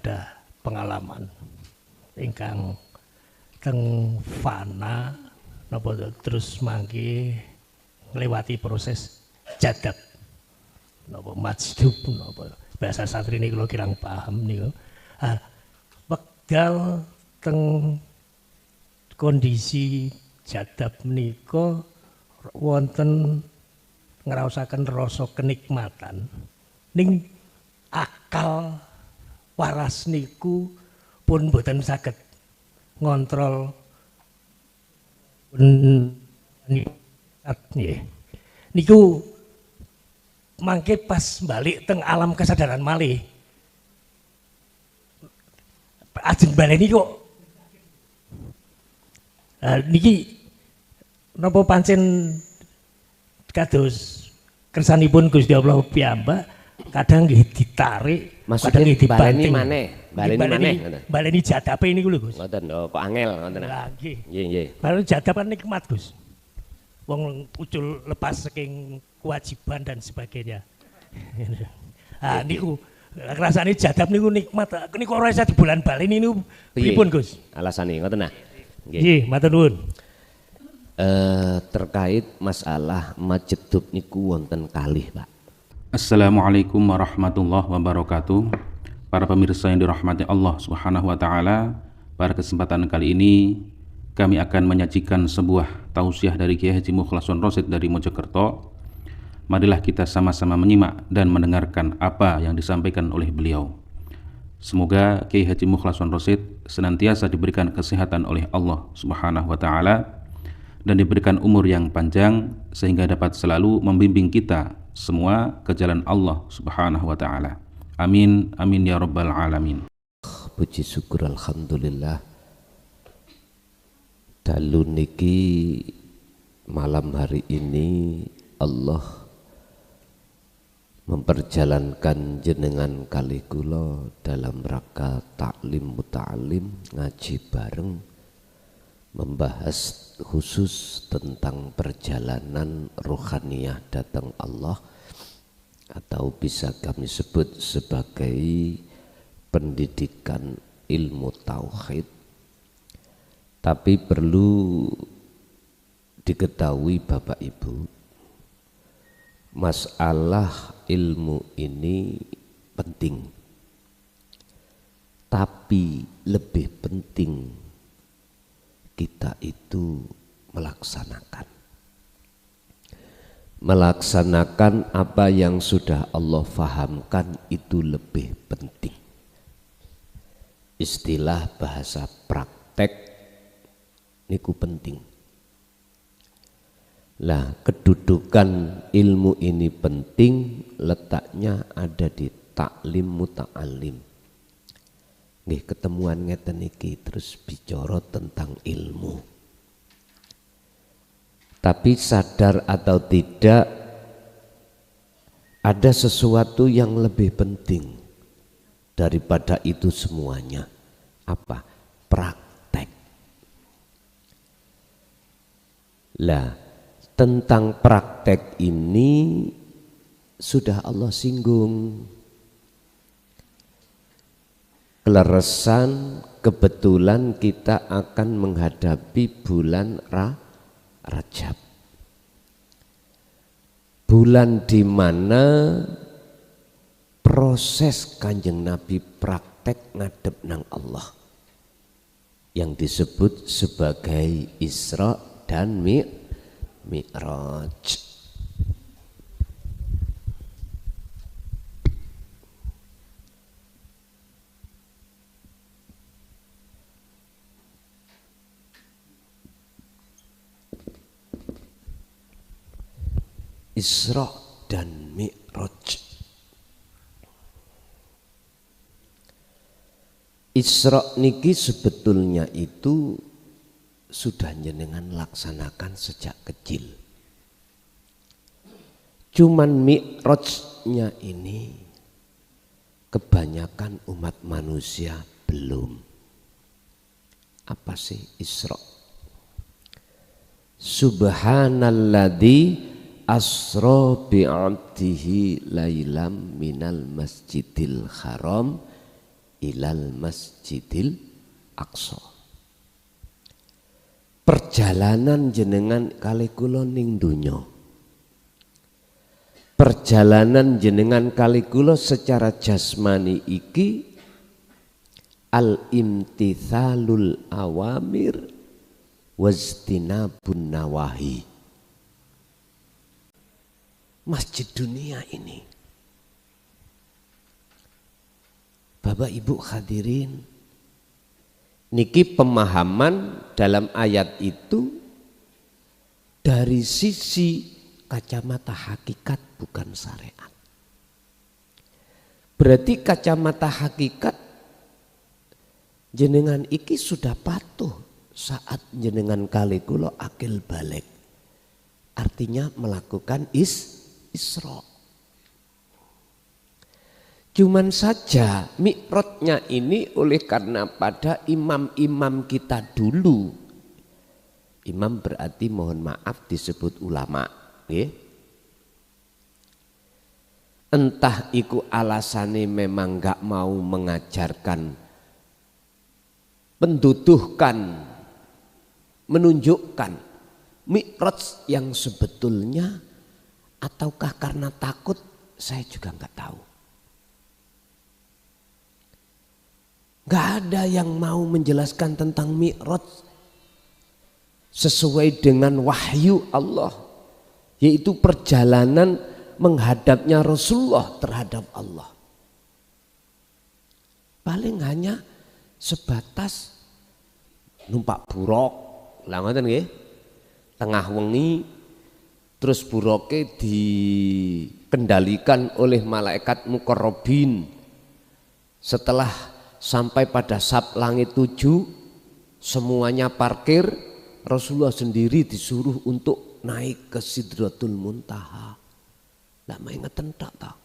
ada pengalaman ingkang teng fana napa terus mangke nglewati proses jadab napa majdub napa bahasa santri niku kula kirang paham niku. Wekdal teng kondisi jadab menika wonten ngraosaken rasa kenikmatan ning akal waras niku pun boten saged ngontrol niku mangke pas balik teng alam kesadaran malih ajeng baleni kok niki napa pancen kados kersanipun Gusti Allah piyambak kadang nggih ditarik kadang nggih dibanting baleni jadape niku lho Gus. Ngoten kok angel ngoten. Lah nggih. Nggih. Baleni jadap kan nikmat Gus. Wong ucul lepas saking kewajiban dan sebagainya. Niku rasane jadap niku nikmat. Niku ora isa di bulan baleni niku pripun Gus? Alasane ngoten nah. Nggih, matur nuwun. Terkait masalah majedub niku wonten kalih, Pak. Assalamualaikum warahmatullahi wabarakatuh. Para pemirsa yang dirahmati Allah Subhanahu wa taala, pada kesempatan kali ini kami akan menyajikan sebuah tausiah dari Kiai Haji Mukhlason Rosyid dari Mojokerto. Marilah kita sama-sama menyimak dan mendengarkan apa yang disampaikan oleh beliau. Semoga Kiai Haji Mukhlason Rosyid senantiasa diberikan kesehatan oleh Allah Subhanahu wa taala dan diberikan umur yang panjang sehingga dapat selalu membimbing kita semua ke jalan Allah Subhanahu wa taala. Amin amin ya rabbal alamin. Puji syukur alhamdulillah. Dalu niki malam hari ini Allah memperjalankan jenengan kali kula dalam rangka taklim muta'alim ngaji bareng membahas khusus tentang perjalanan rohaniyah datang Allah atau bisa kami sebut sebagai pendidikan ilmu tauhid. Tapi perlu diketahui Bapak Ibu, masalah ilmu ini penting, tapi lebih penting kita itu melaksanakan apa yang sudah Allah fahamkan itu lebih penting. Istilah bahasa praktek niku penting. Lah kedudukan ilmu ini penting, letaknya ada di taklim muta'alim. Nggih ketemuan ngeten iki terus bicara tentang ilmu. Tapi sadar atau tidak, ada sesuatu yang lebih penting daripada itu semuanya. Apa? Praktek. Lah, tentang praktek ini sudah Allah singgung. Keleresan kebetulan kita akan menghadapi bulan Rajab, bulan di mana proses Kanjeng Nabi praktek ngadep nang Allah yang disebut sebagai Isra dan Mi'raj. Isra dan Mi'raj. Isra niki sebetulnya itu sudah jenengan laksanakan sejak kecil. Cuman Mi'rajnya ini kebanyakan umat manusia belum. Apa sih Isra? Subhanalladzi asra bi'abdihi lailam minal masjidil haram ilal Masjidil Aqsa. Perjalanan jenengan kalih kula ning donya. Perjalanan jenengan kalih kula secara jasmani iki al-imtithalul awamir wajtinabun nawahi. Masjid dunia ini, Bapak Ibu hadirin, niki pemahaman dalam ayat itu dari sisi kacamata hakikat bukan syariat. Berarti kacamata hakikat jenengan iki sudah patuh saat jenengan kali kula akil balik. Artinya melakukan Isra. Cuman saja mi'rajnya ini oleh karena pada imam-imam kita dulu. Imam berarti mohon maaf disebut ulama. Entah iku alasannya memang gak mau mengajarkan, menduduhkan, menunjukkan mi'raj yang sebetulnya, ataukah karena takut, saya juga gak tahu. Gak ada yang mau menjelaskan tentang mi'raj sesuai dengan wahyu Allah, yaitu perjalanan menghadapnya Rasulullah terhadap Allah. Paling hanya sebatas numpak buruk, lah ngoten nggih. Tengah wengi terus buroke dikendalikan oleh malaikat muqarrabin. Setelah sampai pada sab langit 7 semuanya parkir, Rasulullah sendiri disuruh untuk naik ke Sidratul Muntaha. Lah main ngetentak tau.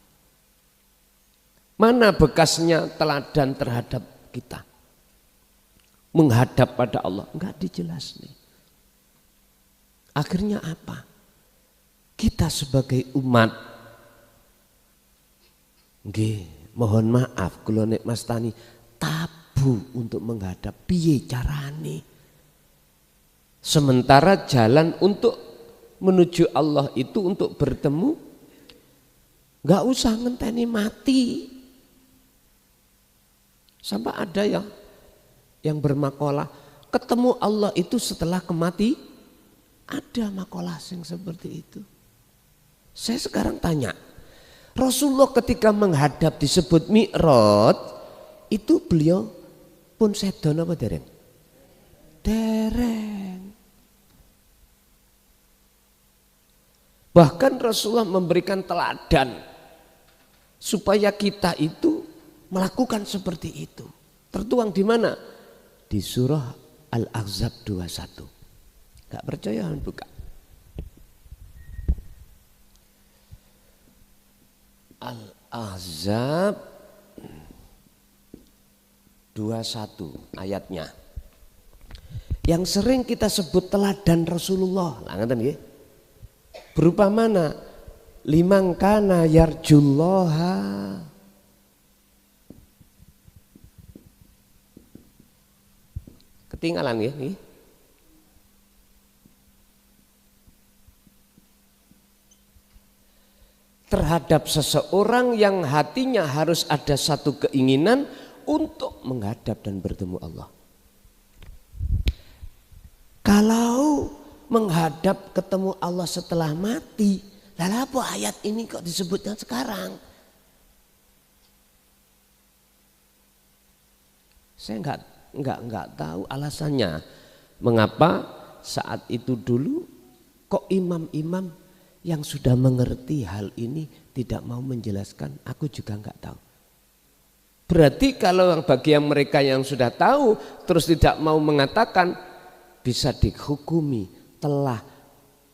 Mana bekasnya teladan terhadap kita menghadap pada Allah? Enggak dijelas nih. Akhirnya apa? Kita sebagai umat, nggih, mohon maaf kula nek Mas Tani tabu untuk menghadap, piye carane. Sementara jalan untuk menuju Allah itu untuk bertemu, nggak usah ngenteni mati. Sampai ada yang bermakalah ketemu Allah itu setelah kemati. Ada makalah yang seperti itu. Saya sekarang tanya, Rasulullah ketika menghadap disebut mi'raj, itu beliau pun sedon apa dereng? Dereng. Bahkan Rasulullah memberikan teladan supaya kita itu melakukan seperti itu. Tertuang di mana? Di surah Al-Ahzab 21. Gak percaya buka. Al-Ahzab 21 ayatnya. Yang sering kita sebut teladan Rasulullah. Lah ngoten nggih. Berupa mana? Liman kana yarjullaha ketinggalan nggih. Terhadap seseorang yang hatinya harus ada satu keinginan untuk menghadap dan bertemu Allah. Kalau menghadap ketemu Allah setelah mati, lalu apa ayat ini kok disebutnya sekarang? Saya enggak tahu alasannya. Mengapa saat itu dulu kok imam-imam yang sudah mengerti hal ini tidak mau menjelaskan? Aku juga enggak tahu. Berarti kalau bagi yang mereka yang sudah tahu terus tidak mau mengatakan, bisa dihukumi telah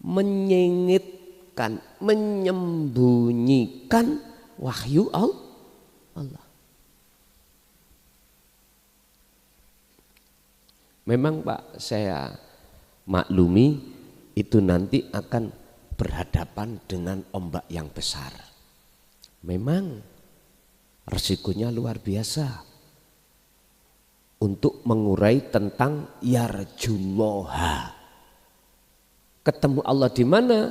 menyingitkan, menyembunyikan wahyu Allah. Memang Pak, saya maklumi itu nanti akan berhadapan dengan ombak yang besar. Memang resikonya luar biasa. untuk mengurai tentang yarjullaha. Ketemu Allah di mana?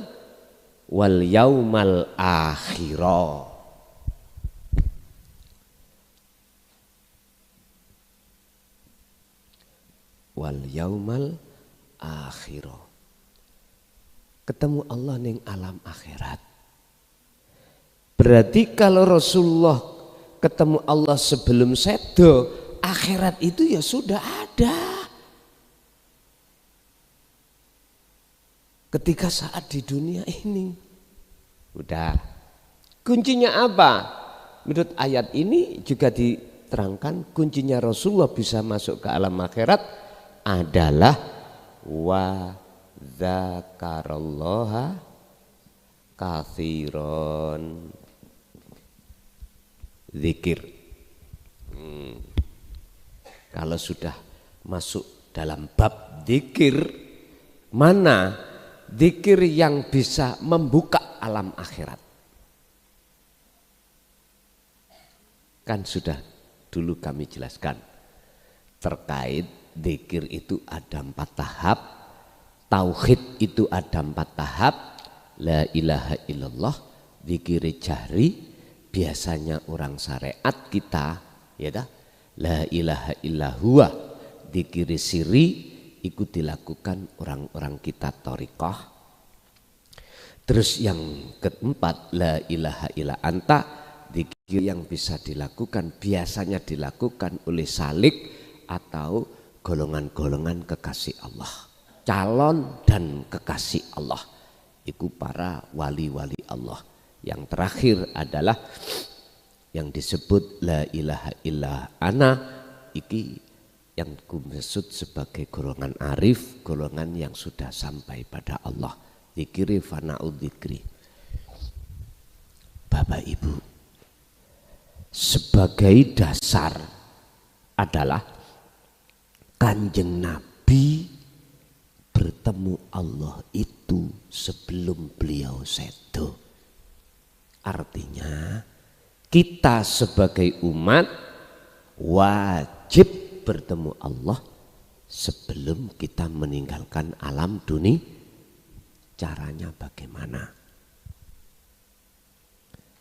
Wal yaumal akhirah. Wal yaumal akhirah. Ketemu Allah ning alam akhirat. Berarti kalau Rasulullah ketemu Allah sebelum sedo, akhirat itu ya sudah ada. Ketika saat di dunia ini udah. Kuncinya apa? Menurut ayat ini juga diterangkan kuncinya Rasulullah bisa masuk ke alam akhirat adalah wa dzakarallaha katsiran. Zikir. Kalau sudah masuk dalam bab zikir, mana zikir yang bisa membuka alam akhirat? Kan sudah dulu kami jelaskan terkait zikir itu ada 4 tahap, tauhid itu ada 4 tahap, la ilaha illallah, zikir jahri. Biasanya orang syariat kita ya dah, la ilaha illahuwa, zikir siri ikut dilakukan orang-orang kita thariqah. Terus yang keempat, la ilaha illa anta, zikir yang bisa dilakukan biasanya dilakukan oleh salik atau golongan-golongan kekasih Allah, calon dan kekasih Allah, itu para wali-wali Allah. Yang terakhir adalah yang disebut la ilaha illa ana, iki yang dimaksud sebagai golongan arif, golongan yang sudah sampai pada Allah. Zikiri fana'ud zikri. Bapak Ibu, sebagai dasar adalah Kanjeng Nabi bertemu Allah itu sebelum beliau sedo. Artinya kita sebagai umat wajib bertemu Allah sebelum kita meninggalkan alam dunia. Caranya bagaimana?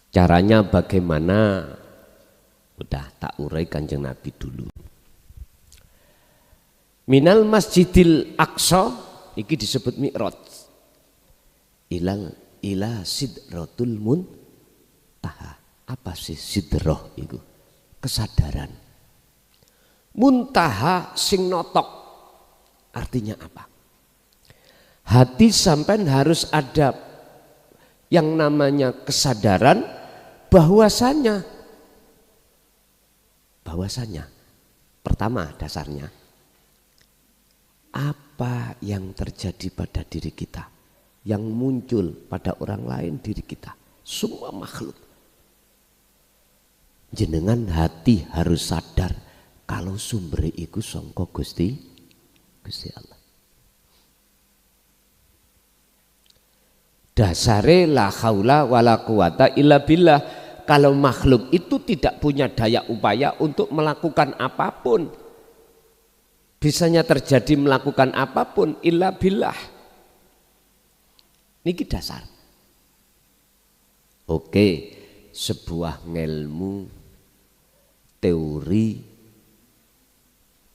Caranya bagaimana? Udah tak urai Kanjeng Nabi dulu. Minal Masjidil Aqsa iki disebut Mi'raj. Ila Sidratul Muntaha. Apa sih sidroh itu? Kesadaran. Muntaha sing notok. Artinya apa? Hati sampean harus ada yang namanya kesadaran bahwasanya pertama dasarnya apa yang terjadi pada diri kita, yang muncul pada orang lain diri kita, semua makhluk. Jenengan hati harus sadar kalau sumber iku sangka Gusti Allah. Dasare la haula wala quwata illa billah. Kalau makhluk itu tidak punya daya upaya untuk melakukan apapun, bisanya terjadi melakukan apapun illa billah. Niki dasar. Oke, sebuah ngelmu teori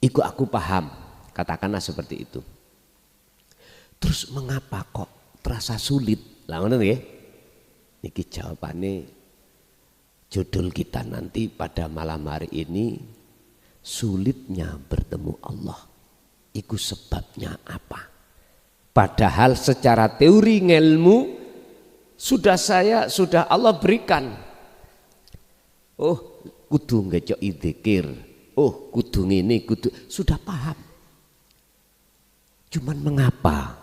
iku aku paham, katakanlah seperti itu. Terus mengapa kok terasa sulit? Lah ngono nggih. Niki jawabane judul kita nanti pada malam hari ini, sulitnya bertemu Allah. Iku sebabnya apa? Padahal secara teori ngelmu sudah Allah berikan. Oh, kudu ngejok dzikir. Oh, kudu ngene, kudu sudah paham. Cuman mengapa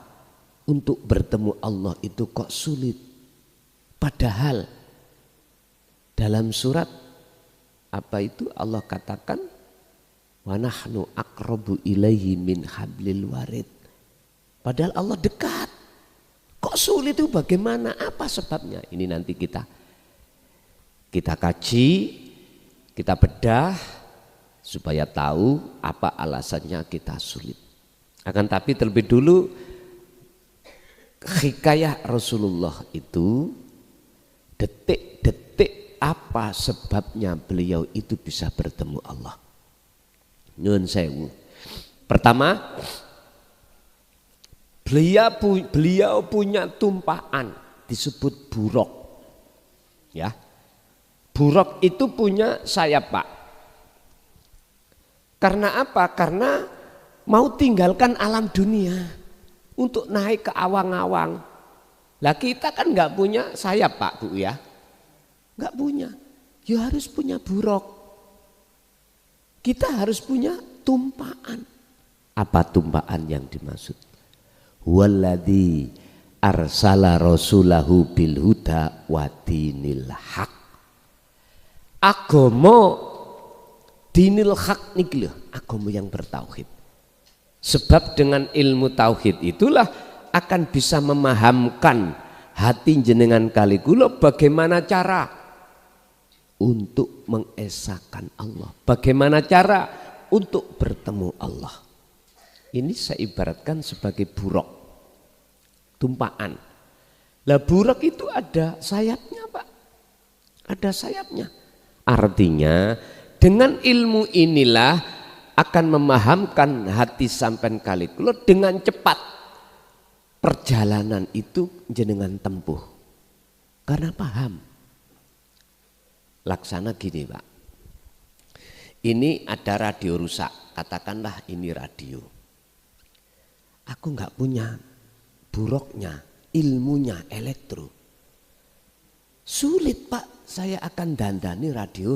untuk bertemu Allah itu kok sulit? Padahal dalam surat apa itu Allah katakan wa nahnu aqrabu ilaihi min hablil warid. Padahal Allah dekat. Kok sulit itu bagaimana? Apa sebabnya? Ini nanti kita kaji, kita bedah supaya tahu apa alasannya kita sulit. Akan tapi terlebih dulu hikayah Rasulullah itu detik-detik apa sebabnya beliau itu bisa bertemu Allah. Nyun sewu. Pertama, beliau punya tumpahan disebut buruk. Ya. Buruk itu punya sayap, Pak. Karena apa? Karena mau tinggalkan alam dunia untuk naik ke awang-awang. Lah kita kan nggak punya sayap, Pak, Bu ya. Nggak punya. Ya harus punya buruk. Kita harus punya tumpahan. Apa tumpahan yang dimaksud? Walladzi arsala rasulahu bil huda wa dinil haq. Agama dinil haq niki lho, agama yang bertauhid. Sebab dengan ilmu tauhid itulah akan bisa memahamkan hati jenengan kali kula bagaimana cara untuk mengesahkan Allah, bagaimana cara untuk bertemu Allah. Ini saya ibaratkan sebagai buruk, tumpahan. Lah buruk itu ada sayapnya, Pak, ada sayapnya. Artinya dengan ilmu inilah akan memahamkan hati sampean kali kula dengan cepat perjalanan itu jenengan tempuh karena paham. Laksana gini, Pak, ini ada radio rusak, katakanlah ini radio, aku nggak punya buruknya, ilmunya elektro, sulit, Pak, saya akan dandani radio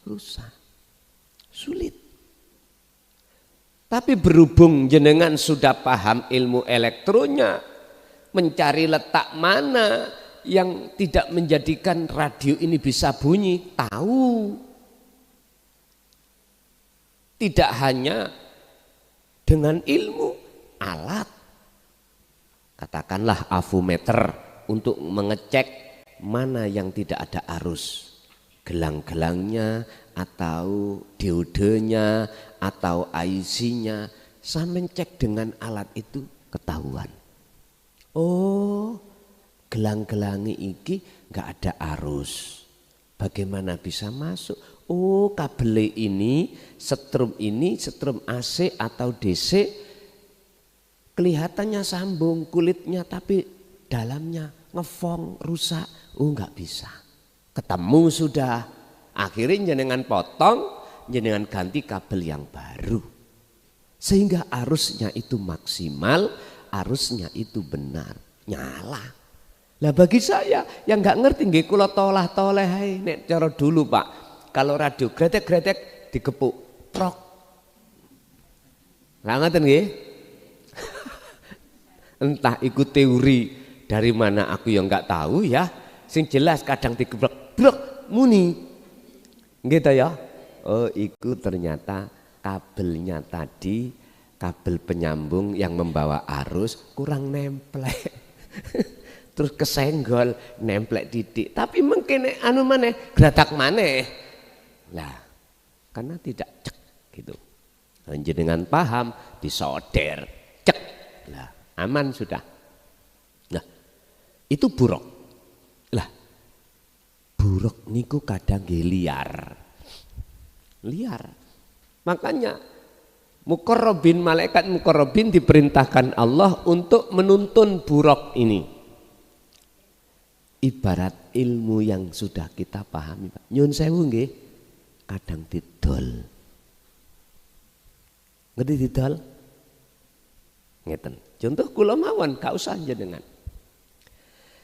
rusak, sulit. Tapi berhubung jenengan sudah paham ilmu elektronya, mencari letak mana yang tidak menjadikan radio ini bisa bunyi, tahu. Tidak hanya dengan ilmu, alat. Katakanlah avometer untuk mengecek mana yang tidak ada arus. Gelang-gelangnya atau diodenya atau IC-nya, sampai cek dengan alat itu ketahuan. Oh, gelang-gelangi iki nggak ada arus. Bagaimana bisa masuk? Oh, kabel ini, setrum AC atau DC kelihatannya sambung kulitnya tapi dalamnya ngefong rusak. Oh, nggak bisa. Ketemu sudah, akhirnya jenengan potong, jenengan ganti kabel yang baru, sehingga arusnya itu maksimal, arusnya itu benar, nyala. Lah bagi saya yang nggak ngerti nggih kula tolah-toleh nek cara dulu, Pak, kalau radio gretek-gretek digepuk, prok. Lah ngoten nggih. Entah ikut teori dari mana aku yang nggak tahu ya, sing jelas kadang digeblek blok muni gitu ya. Oh, itu ternyata kabelnya tadi, kabel penyambung yang membawa arus kurang nemplek. Terus kesenggol, nemplek titik. Tapi mungkin anu maneh, gratak maneh. Lah, karena tidak cek gitu. Jenengan paham, disoder, cek. Lah, aman sudah. Nah, itu buruk. Lah, buruk niku kadang liar. Makanya muqarrabin, malaikat muqarrabin diperintahkan Allah untuk menuntun buruk ini. Ibarat ilmu yang sudah kita pahami, Pak. Nyun sewu nggih, kadang didol. Ngerti didol? Ngeten. Contoh kula mawon, gak usah jenengan.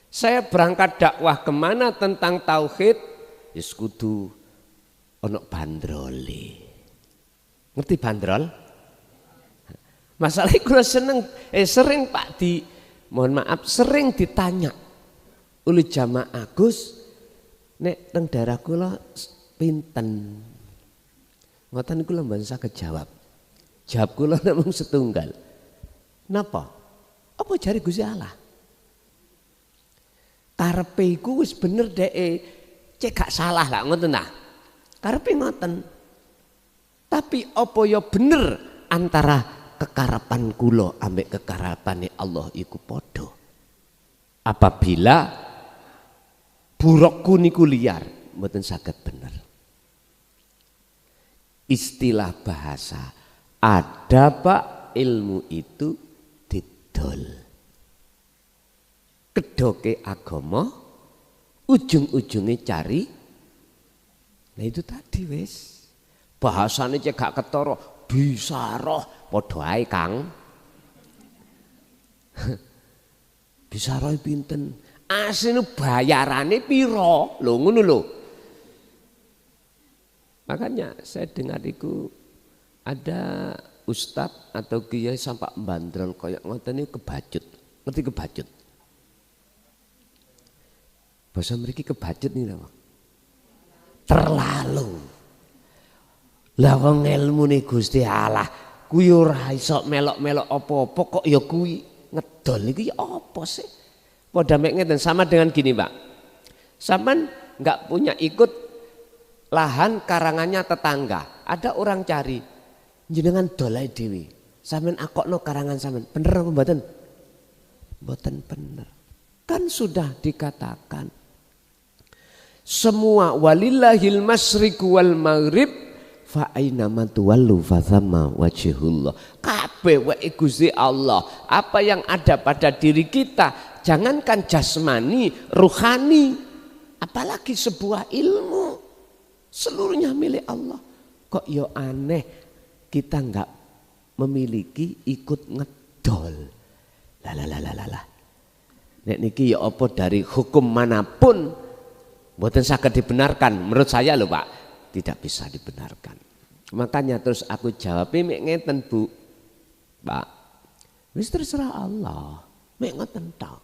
Saya berangkat dakwah kemana tentang tauhid, wis kudu ono bandrole. Ngerti bandrol? Masalahnya kula sering Pak sering ditanya oleh jamaah, Gus, nek teng daerah kula pinten? Ngoten kula mboten saged jawab. Jawab kula namung setunggal. Napa? Apa jare Gusti Allah? Karepe iku wis bener dhek, cek gak salah lah ngoten nah. Karepe ngoten. Tapi apa ya bener antara kekarapan kula ambek kekarapane Allah iku padha. Apabila burukku niku liar, mboten saged bener. Istilah bahasa, ada Pak ilmu itu didol. Kedoke agama, ujung-ujungnya cari. Nah itu tadi wis. Bahasane cek gak ketara, bisa roh padha ae Kang. Bisa roh pinten? Asline bayarane piro? Lho ngono lho. Makanya saya dengar itu ada ustadz atau kiai sampai bandrol kayak ngoten niku kebacut. Ngerti kebacut? Bahasa mriki kebacut nih lho. Terlalu. Lah wong ilmune Gusti Allah kuwi ora iso melok-melok apa-apa kok ya kuwi ngedol iki ya apa sih? Padha mek ngeten sama dengan gini, Pak. Sampean enggak punya ikut lahan karangannya tetangga. Ada orang cari jenengan dolai dewi. Sampean akokno karangan sampean. Bener apa mboten? Mboten bener. Kan sudah dikatakan semua walillahil masyriqu wal maghrib fa aina ma tuwallu fa thamma wajhullah. Kabeh wae Gusti Allah. Apa yang ada pada diri kita, jangankan jasmani, ruhani, apalagi sebuah ilmu, seluruhnya milik Allah. Kok ya aneh kita enggak memiliki ikut ngedol. Lah. Nek niki ya apa dari hukum manapun mboten saged dibenarkan menurut saya lho Pak, tidak bisa dibenarkan. Makanya terus aku jawab mek ngeten Bu. Pak, wis terserah Allah. Mek ngoten tok.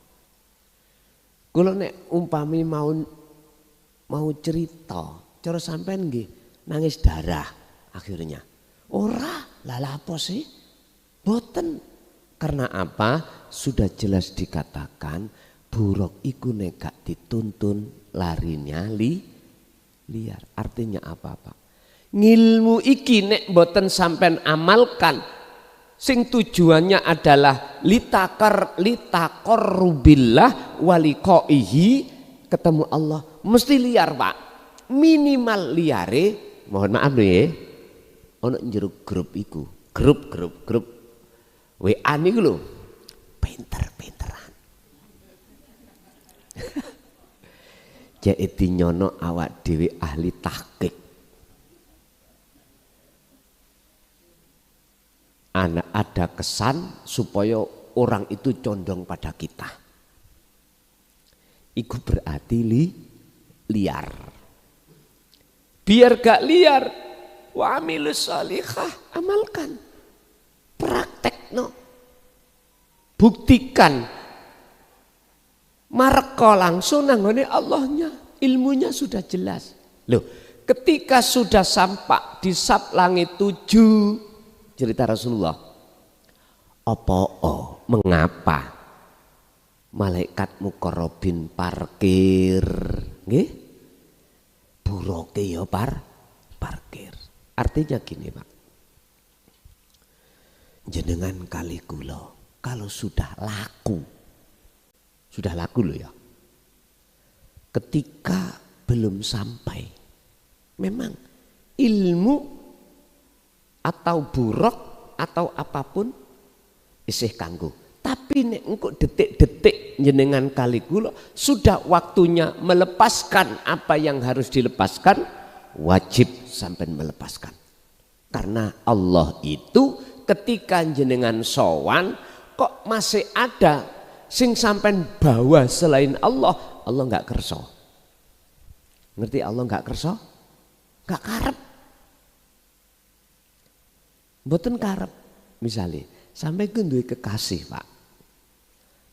Kula nek umpami mau cerita, cara sampean nggih nangis darah akhirnya. Ora, lah apa sih? Boten. Karena apa? Sudah jelas dikatakan buruk iku nek gak dituntun larinya liar. Artinya apa Pak? Ngilmu iki nek boten sampean amalkan sing tujuannya adalah litakor rubillah waliqaihi, ketemu Allah mesti liar Pak. Minimal liare, mohon maaf nih, ono njero grup iku, grup WA niku lho, pinter-pinteran. Jadi nyono awak dhewe ahli tahqiq. Ada kesan supaya orang itu condong pada kita. Iku berarti liar. Biar gak liar, wa amilus sholihah, amalkan. Praktekno. Buktikan. Mareko langsung nanggone Allahnya, ilmunya sudah jelas. Loh, ketika sudah sampai di sab langit 7, cerita Rasulullah. Mengapa malaikat muqarrabin parkir? Nggih? Buroke ya parkir. Artinya gini, Pak. Jenengan kali kula kalau sudah laku loh ya. Ketika belum sampai, memang ilmu atau buruk atau apapun isih kanggo. Tapi nek engko detik-detik jenengan kali kula sudah waktunya melepaskan apa yang harus dilepaskan, wajib sampai melepaskan. Karena Allah itu ketika jenengan sowan kok masih ada sing sampean bawa selain Allah enggak kerso. Ngerti Allah enggak kerso? Enggak karep. Mboten karep. Misalnya sampai ku duwe kekasih, Pak.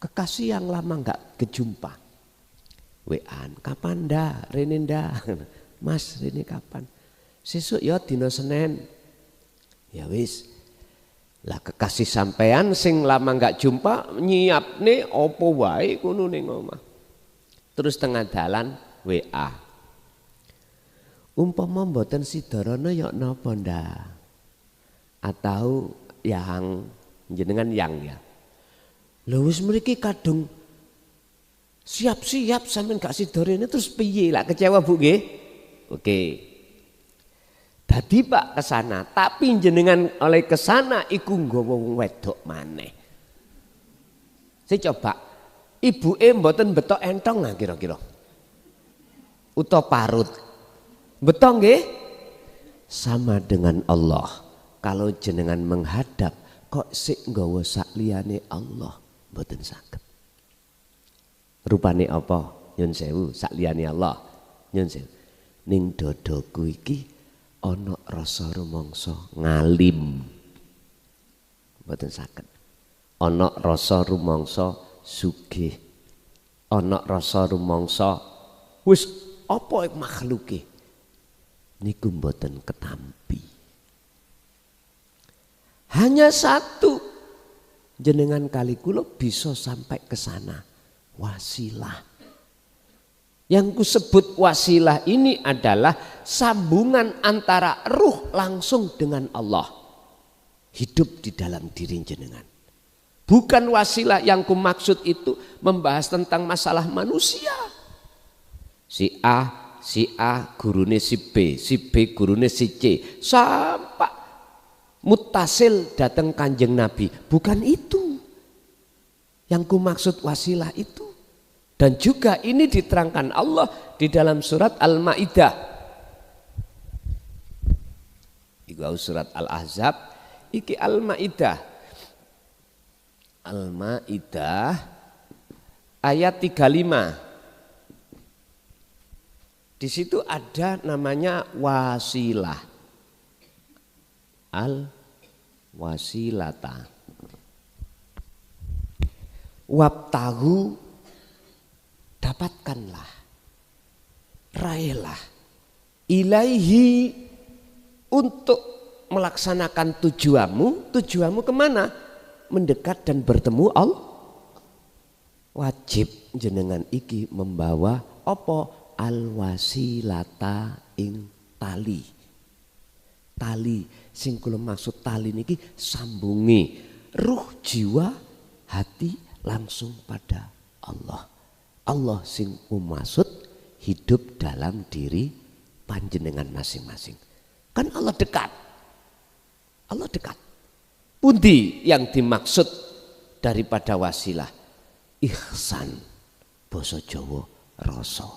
Kekasih yang lama enggak kejumpa. WA-an, kapan ndak? Rene ndak? Mas, rene kapan? Sesuk ya dina Senin. Ya wis. Lah kekasih sampean sing lama enggak jumpa nyiapne apa wae kono ning omah. Terus tengah dalan WA. Umpama mboten sidarana ya napa ndak? atau yang jenengan yang ya. Lho wis mriki kadung siap-siap sampean gak sidorene terus piye lah, kecewa Bu nggih? Oke. Dadi Pak kesana, tapi jenengan oleh kesana iku nggawa wong wedok maneh. Saya coba ibuke mboten betok entong lah kira-kira. Utawa parut. Betul nggih? Sama dengan Allah. Kalau jenengan menghadap kok sik nggawa sak liyane Allah mboten saged. Rupane apa? Nyun sewu, sak liyane Allah. Nyun sewu. Ning dadaku iki ana rasa rumangsa ngalim. Mboten saged. Ana rasa rumangsa sugih. Ana rasa rumangsa wis apa makhluke niku mboten ketampi. Hanya satu jenengan kali kula bisa sampai ke sana, wasilah. Yang kusebut wasilah ini adalah sambungan antara ruh langsung dengan Allah. Hidup di dalam diri jenengan. Bukan wasilah yang kumaksud itu membahas tentang masalah manusia. Si A gurune si B gurune si C. Sampai mutasil datang Kanjeng Nabi. Bukan itu yang kumaksud wasilah itu. Dan juga ini diterangkan Allah di dalam surat Al-Maidah. Iku surat Al-Ahzab, iki Al-Maidah. Al-Maidah ayat 35. Di situ ada namanya wasilah. Al-wasilata. Wabtahu, dapatkanlah, raihlah ilaihi, untuk melaksanakan tujuanmu kemana? Mendekat dan bertemu Allah. Wajib jenengan iki membawa apa? Al-wasilata ing tali. Tali sing kula maksud tali niki sambungi ruh, jiwa, hati langsung pada Allah. Allah sing maksud hidup dalam diri panjenengan masing-masing. Kan Allah dekat. Allah dekat. Pundi yang dimaksud daripada wasilah? Ihsan, basa Jawa rasa.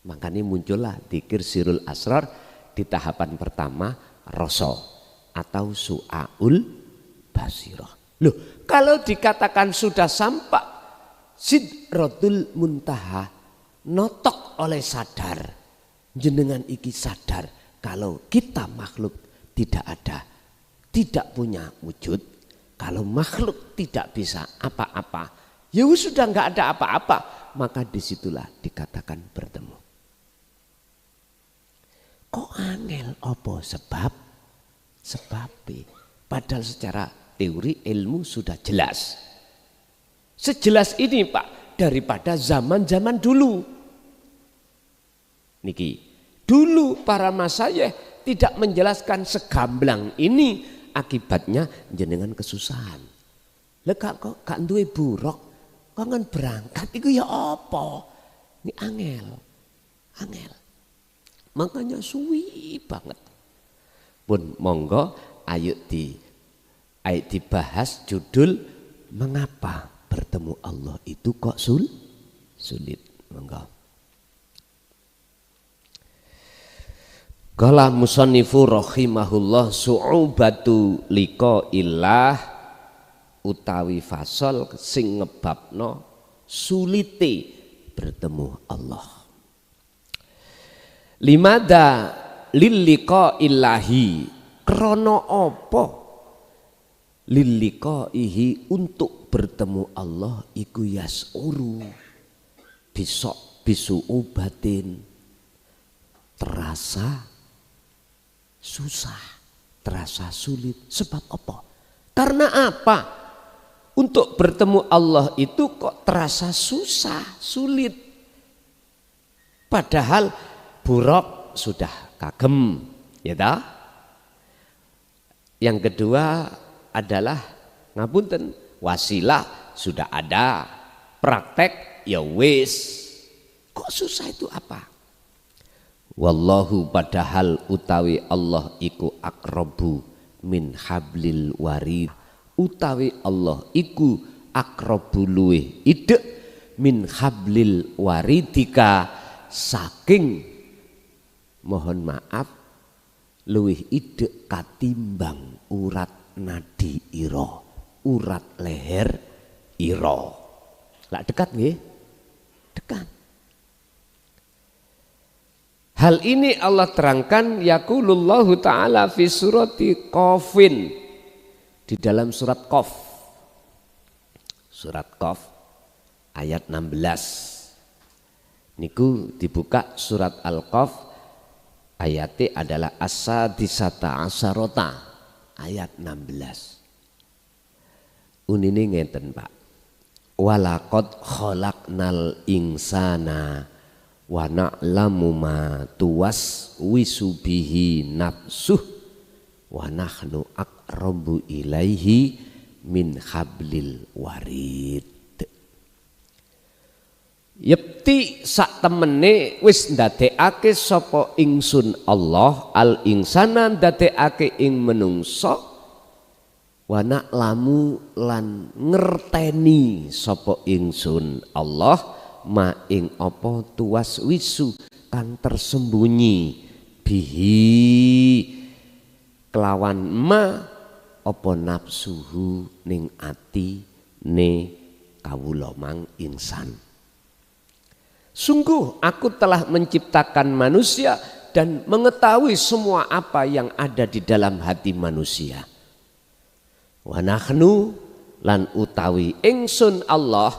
Makanya muncullah dzikir sirul asrar di tahapan pertama rasa atau su'aul basirah. Loh, kalau dikatakan sudah sampai sidratul muntaha, notok oleh sadar, jenengan iki sadar kalau kita makhluk tidak ada, tidak punya wujud. Kalau makhluk tidak bisa apa-apa, ya sudah nggak ada apa-apa, maka disitulah dikatakan bertemu. Kok angel apa sebab? Sebabnya padahal secara teori ilmu sudah jelas. Sejelas ini Pak daripada zaman-zaman dulu. Niki, dulu para masyayikh tidak menjelaskan segamblang ini, akibatnya jenengan kesusahan. Lha kok gak duwe buruk, kok kan berangkat iku ya apa? Ini angel. Angel. Makanya suwi banget. Pun monggo ayo dibahas judul mengapa bertemu Allah itu kok sulit. Monggo. Qala musannifu rahimahullah su'ubatu liqa'illah, utawi fasal sing ngebabno sulite bertemu Allah. Limada lilliqa'illahi, krana apa lilliqa'ihi, untuk bertemu Allah iku yas'uru bisu'ubatin, terasa susah, terasa sulit. Sebab apa? Karena apa? Untuk bertemu Allah itu kok terasa susah, sulit. Padahal buruk sudah kagem, ya dah. Yang kedua adalah ngapunten, wasilah sudah ada, praktek ya wis. Kok susah itu apa? Wallahu padahal utawi Allah iku akrabu min hablil warid. Utawi Allah iku akrabu luweh idek min hablil waridika saking, mohon maaf, luwih idek katimbang urat nadi ira, urat leher ira. Lah dekat nggih? Dekat. Hal ini Allah terangkan yaqulullahu ta'ala fi surati Qafin, di dalam surat Qaf. Surat Qaf ayat 16. Niku dibuka surat Al-Qaf, ayatnya adalah as-sadisata asarota, ayat 16. Unine ngeten Pak. Walaqad khalaqnal insana wa na'lamu ma tuwaswisu bihi nafsuh wa nahnu aqrabu ilaihi min hablil warid. Yepti sak temene wis ndadekake sapa ingsun Allah al insana ndadekake ing menungso, wa na'lamu lan ngerteni sapa ingsun Allah ma ing apa tuwas wisu kang tersembunyi bihi kelawan ma apa nafsuhu ning ati ne kawula mang insan. Sungguh aku telah menciptakan manusia dan mengetahui semua apa yang ada di dalam hati manusia. Wa nahnu lan utawi ingsun Allah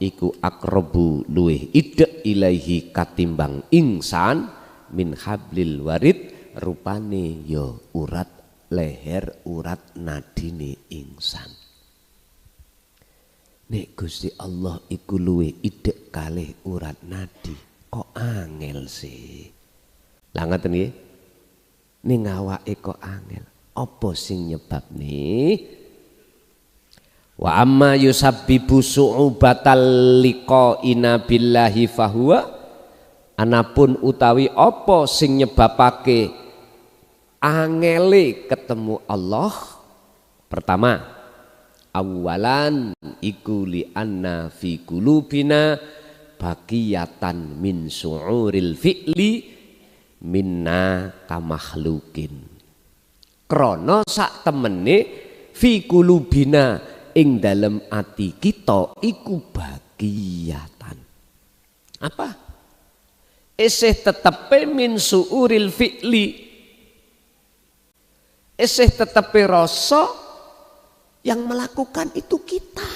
iku akrabu luweh idek ilaihi katimbang insan min hablil warid, rupane ya urat leher, urat nadine insan. Nek Gusti Allah iku luweh idek kalih urat nadi, kok angel sih. Lah ngoten nggih. Ning awake kok angel. Apa sing nyebabne? Wa amma yusabbibu su'ubatal liqa'ina billahi fahuwa, anapun utawi apa sing nyebabake angele ketemu Allah. Pertama, awalan iku li anna fi qulubina baqiyatan min su'uril fi'li minna kamakhlukin. Krana sak temene fi qulubina ing dalem ati kita iku baqiyatan. Apa? Isih tetepe min su'uril fi'li, isih tetepe rasa yang melakukan itu kita.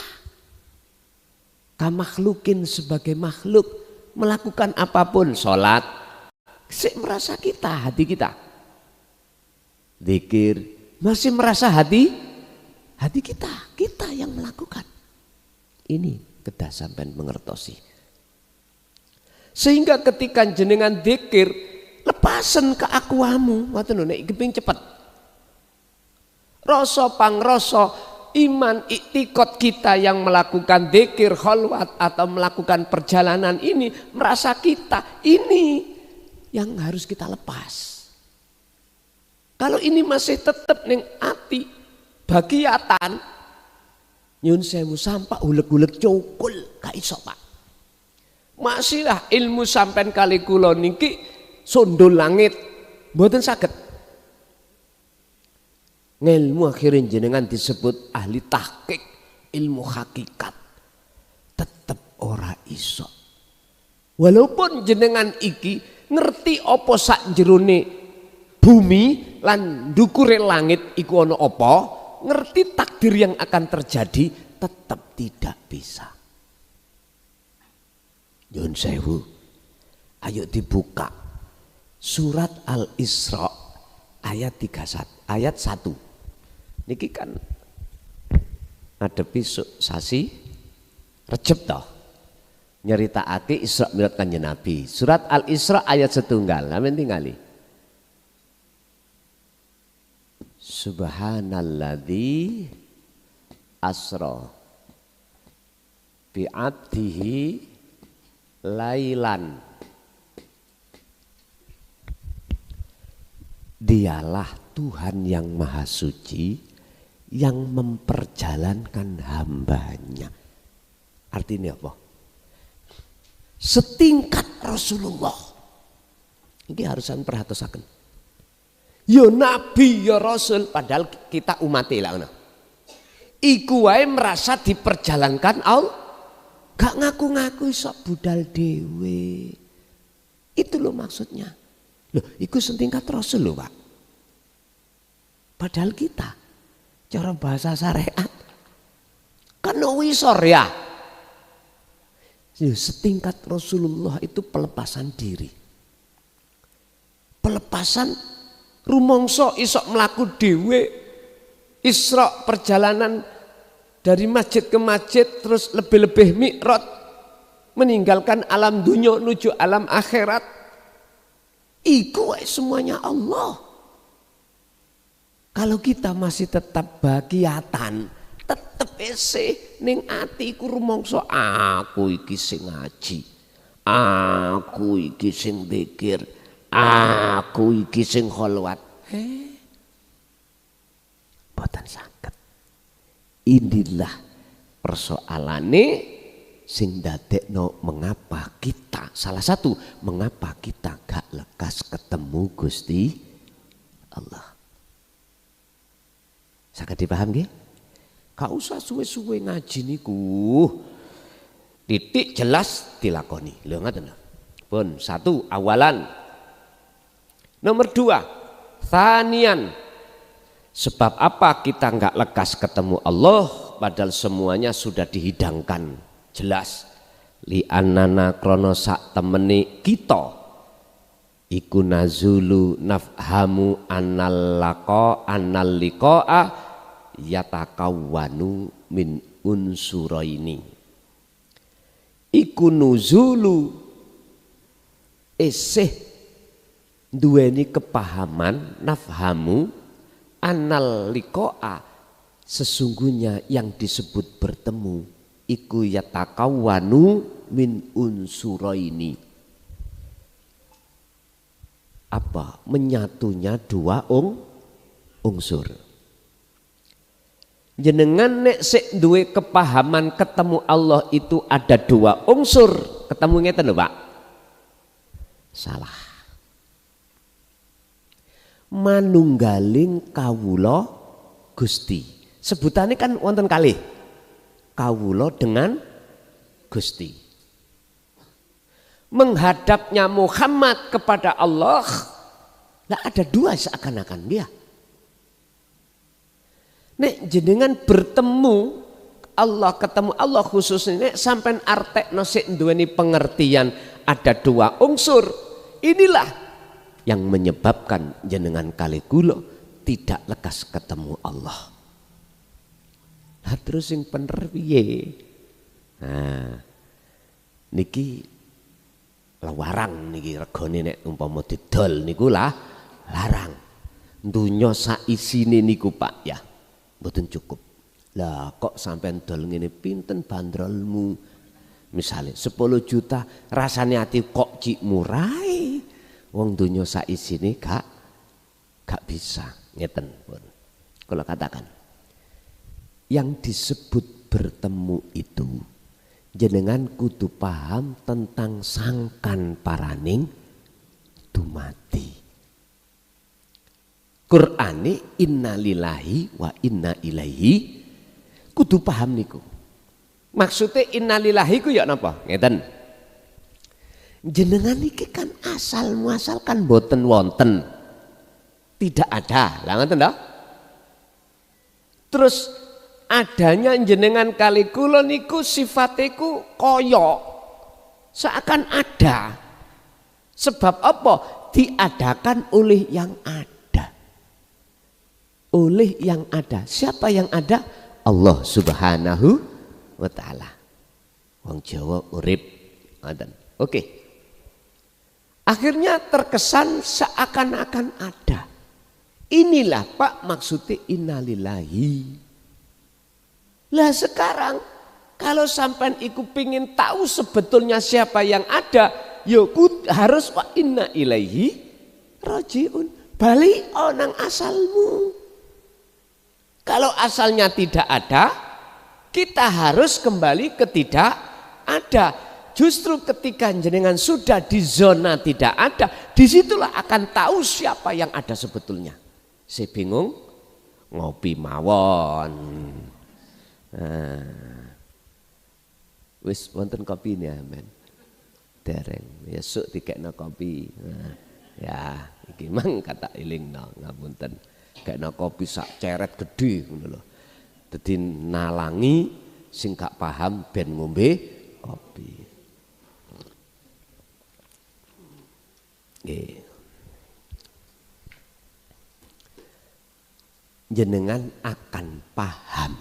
Kamakhlukin sebagai makhluk melakukan apapun, sholat, masih merasa kita, hati kita. Zikir, masih merasa hati kita yang melakukan. Ini kedah sampean mengertosi. Sehingga ketika jenengan zikir, lepasen ke akuamu, ngoten lho nek keping cepet. Rasa pangrasa iman iktikad kita yang melakukan dzikir khalwat atau melakukan perjalanan ini merasa kita ini yang harus kita lepas. Kalau ini masih tetap ning ati bagiatan nyun sewu sampah uleg-uleg cukul gak iso Pak. Masihlah ilmu sampean kali kula niki sondol langit mboten saged. Ilmu akhirin jenengan disebut ahli tahqiq ilmu hakikat, tetep ora iso. Walaupun jenengan iki ngerti apa sak jerone bumi lan ndukure langit iku ana apa, ngerti takdir yang akan terjadi, tetap tidak bisa. Nyun sewu, ayo dibuka surat Al-Isra ayat 31, ayat 1. Niki kan ada besok sasi Rejab toh, nyeritakake Isra Mi'raj Kanjeng Nabi. Surat Al-Isra ayat 1. Amin tingali. Subhanalladzi asra bi 'abdihi lailan. Dialah Tuhan yang maha suci yang memperjalankan hambanya. Artinya apa? Setingkat Rasulullah. Ini harusan perhatikan. Ya Nabi, ya Rasul, padahal kita umatnya lah. Iku wae merasa diperjalankan Allah, gak ngaku-ngaku sok budal dewe. Itu loh maksudnya. Loh, iku setingkat Rasul loh Pak. Padahal kita, cara bahasa syariat, kan wisor ya. Setingkat Rasulullah itu pelepasan diri. Pelepasan rumongso isok melaku dewe, Isra perjalanan dari masjid ke masjid, terus lebih-lebih mi'raj, meninggalkan alam dunia menuju alam akhirat. Iku semuanya Allah. Kalau kita masih tetap bagiatan, tetap ese ning atiku rumangsa aku iki sing ngaji, aku iki sing zikir, aku iki sing kholwat. Boten saged. Inilah persoalane sing dadekno mengapa kita, salah satu mengapa kita gak lekas ketemu Gusti Allah. Saged dipaham nggih? Gak usah suwe-suwe ngaji niku. Titik jelas dilakoni. Lho ngoten lho. Pun satu awalan. Nomor dua, tsanian. Sebab apa kita enggak lekas ketemu Allah padahal semuanya sudah dihidangkan jelas. Li anana krono sak temeni kita iku nazulu nafhamu annal liqa'a yatakawwanu min unsuraini. Iku nuzulu esih duweni kepahaman nafhamu annal liqa'a, sesungguhnya yang disebut bertemu iku yatakawwanu min unsuraini. Apa? Menyatunya dua unsur. Jenengan nek sik duwe kepahaman ketemu Allah itu ada dua unsur, ketemu ngeten lho Pak. Salah. Manunggaling kawula Gusti. Sebutannya kan wonten kalih. Kawula dengan Gusti. Menghadapnya Muhammad kepada Allah, lah ada dua seakan-akan dia. Nek jenengan bertemu Allah, ketemu Allah khususnya sampai artekno sik duweni pengertian ada dua unsur. Inilah yang menyebabkan jenengan kali kula tidak lekas ketemu Allah. Nah terus yang bener piye? Nah niki larang niki regane nek umpama didol niku lah larang. Dunya sak isine niku Pak ya. Mboten cukup. Lah kok sampean dol ngene pinten bandrolmu? Misalnya 10 juta rasane ati kok cik murai. Wong dunya sak isine gak bisa ngeten pun. Kalau katakan yang disebut bertemu itu jenengan kudu paham tentang sangkan paraning dumati. Qur'ane innalillahi wa inna ilaihi kudu paham niku. Maksudnya innalillahi ku ya napa? Ngeten. Jenengan iki kan asal muasal kan boten wonten. Tidak ada. Lah ngoten to? Terus adanya jenengan kali kula niku sifatiku kaya seakan ada. Sebab apa? Diadakan oleh yang ada. Oleh yang ada. Siapa yang ada? Allah Subhanahu wa taala. Wong Jawa urip ngoten. Oke. Akhirnya terkesan seakan-akan ada. Inilah Pak maksudnya innalillahi. Lah sekarang kalau sampean iku pingin tahu sebetulnya siapa yang ada, yo harus wa inna ilaihi rajiun. Balik nang asalmu. Kalau asalnya tidak ada, kita harus kembali ke tidak ada. Justru ketika jenengan sudah di zona tidak ada, disitulah akan tahu siapa yang ada sebetulnya. Saya bingung, ngopi mawon. Wis wonten kopi nih amen. Dereng, ya sok dikekno kopi. Ya, iki mang kata ilingno ngapunten. Kekno kopi sak ceret gede ngono lho. Dadi nalangi sing gak paham ben ngombe kopi. Nggih. Jenengan akan paham.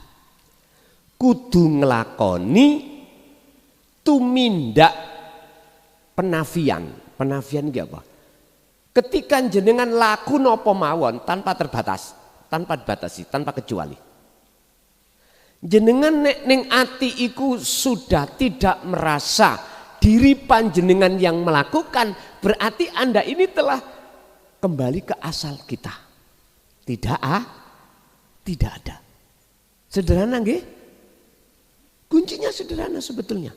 Kudu nglakoni tumindak penafian. Penafian iki apa? Ketika jenengan laku nopo mawon tanpa terbatas, tanpa dibatasi, tanpa kecuali. Jenengan nek ning ati iku sudah tidak merasa diri panjenengan yang melakukan, berarti Anda ini telah kembali ke asal kita. Tidak ada. Sederhana nggih? Kuncinya sederhana sebetulnya.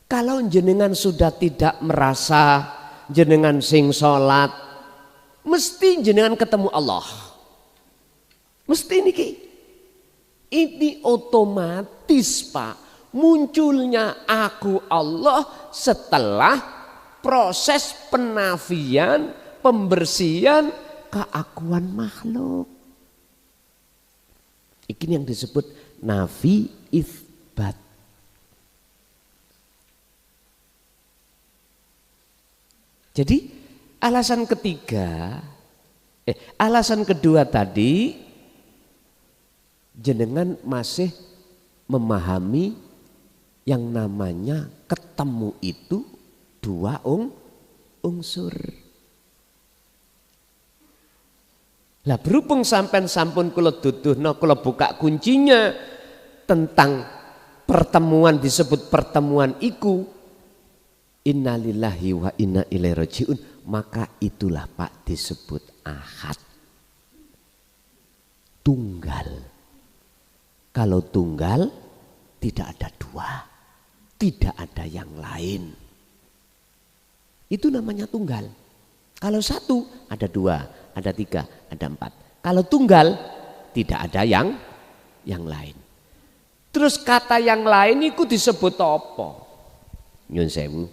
Kalau jenengan sudah tidak merasa jenengan sing sholat, mesti jenengan ketemu Allah. Mesti niki. Ini otomatis Pak, munculnya aku Allah setelah proses penafian, pembersihan keakuan makhluk. Ini yang disebut nafi itsbat. Jadi alasan kedua tadi, jenengan masih memahami yang namanya ketemu itu dua unsur. Lah berhubung sampean sampun kula duduhna, kula buka kuncinya tentang pertemuan, disebut pertemuan iku innalillahi wa inna ilaihi rajiun, maka itulah Pak disebut ahad. Tunggal. Kalau tunggal tidak ada dua, tidak ada yang lain. Itu namanya tunggal. Kalau satu ada dua, ada tiga, ada empat. Kalau tunggal tidak ada yang lain. Terus kata yang lain itu disebut apa? Nyun sewu.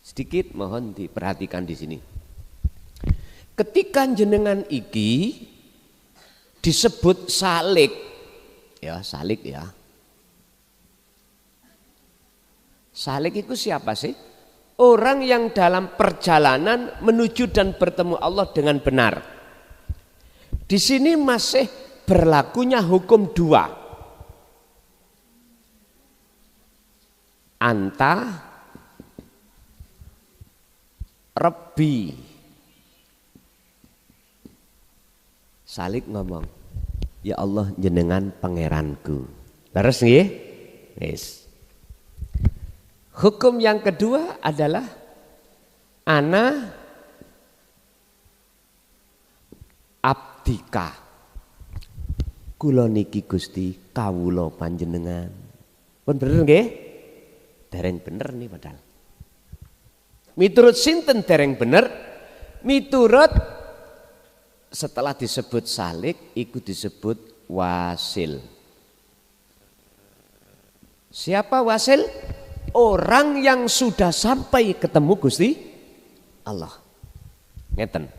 Sedikit mohon diperhatikan di sini. Ketika jenengan iki disebut salik, ya salik ya. Salik itu siapa sih? Orang yang dalam perjalanan menuju dan bertemu Allah dengan benar. Di sini masih berlakunya hukum dua. Anta Rabbi. Salik ngomong, ya Allah jenengan pangeranku. Leres nggih? Wis. Hukum yang kedua adalah ana abdika. Kula niki Gusti kawula panjenengan. Pun bener nggih? Dereng bener nih padahal. Miturut sinten dereng bener? Miturut setelah disebut salik iku disebut wasil. Siapa wasil? Orang yang sudah sampai ketemu Gusti Allah. Ngeten.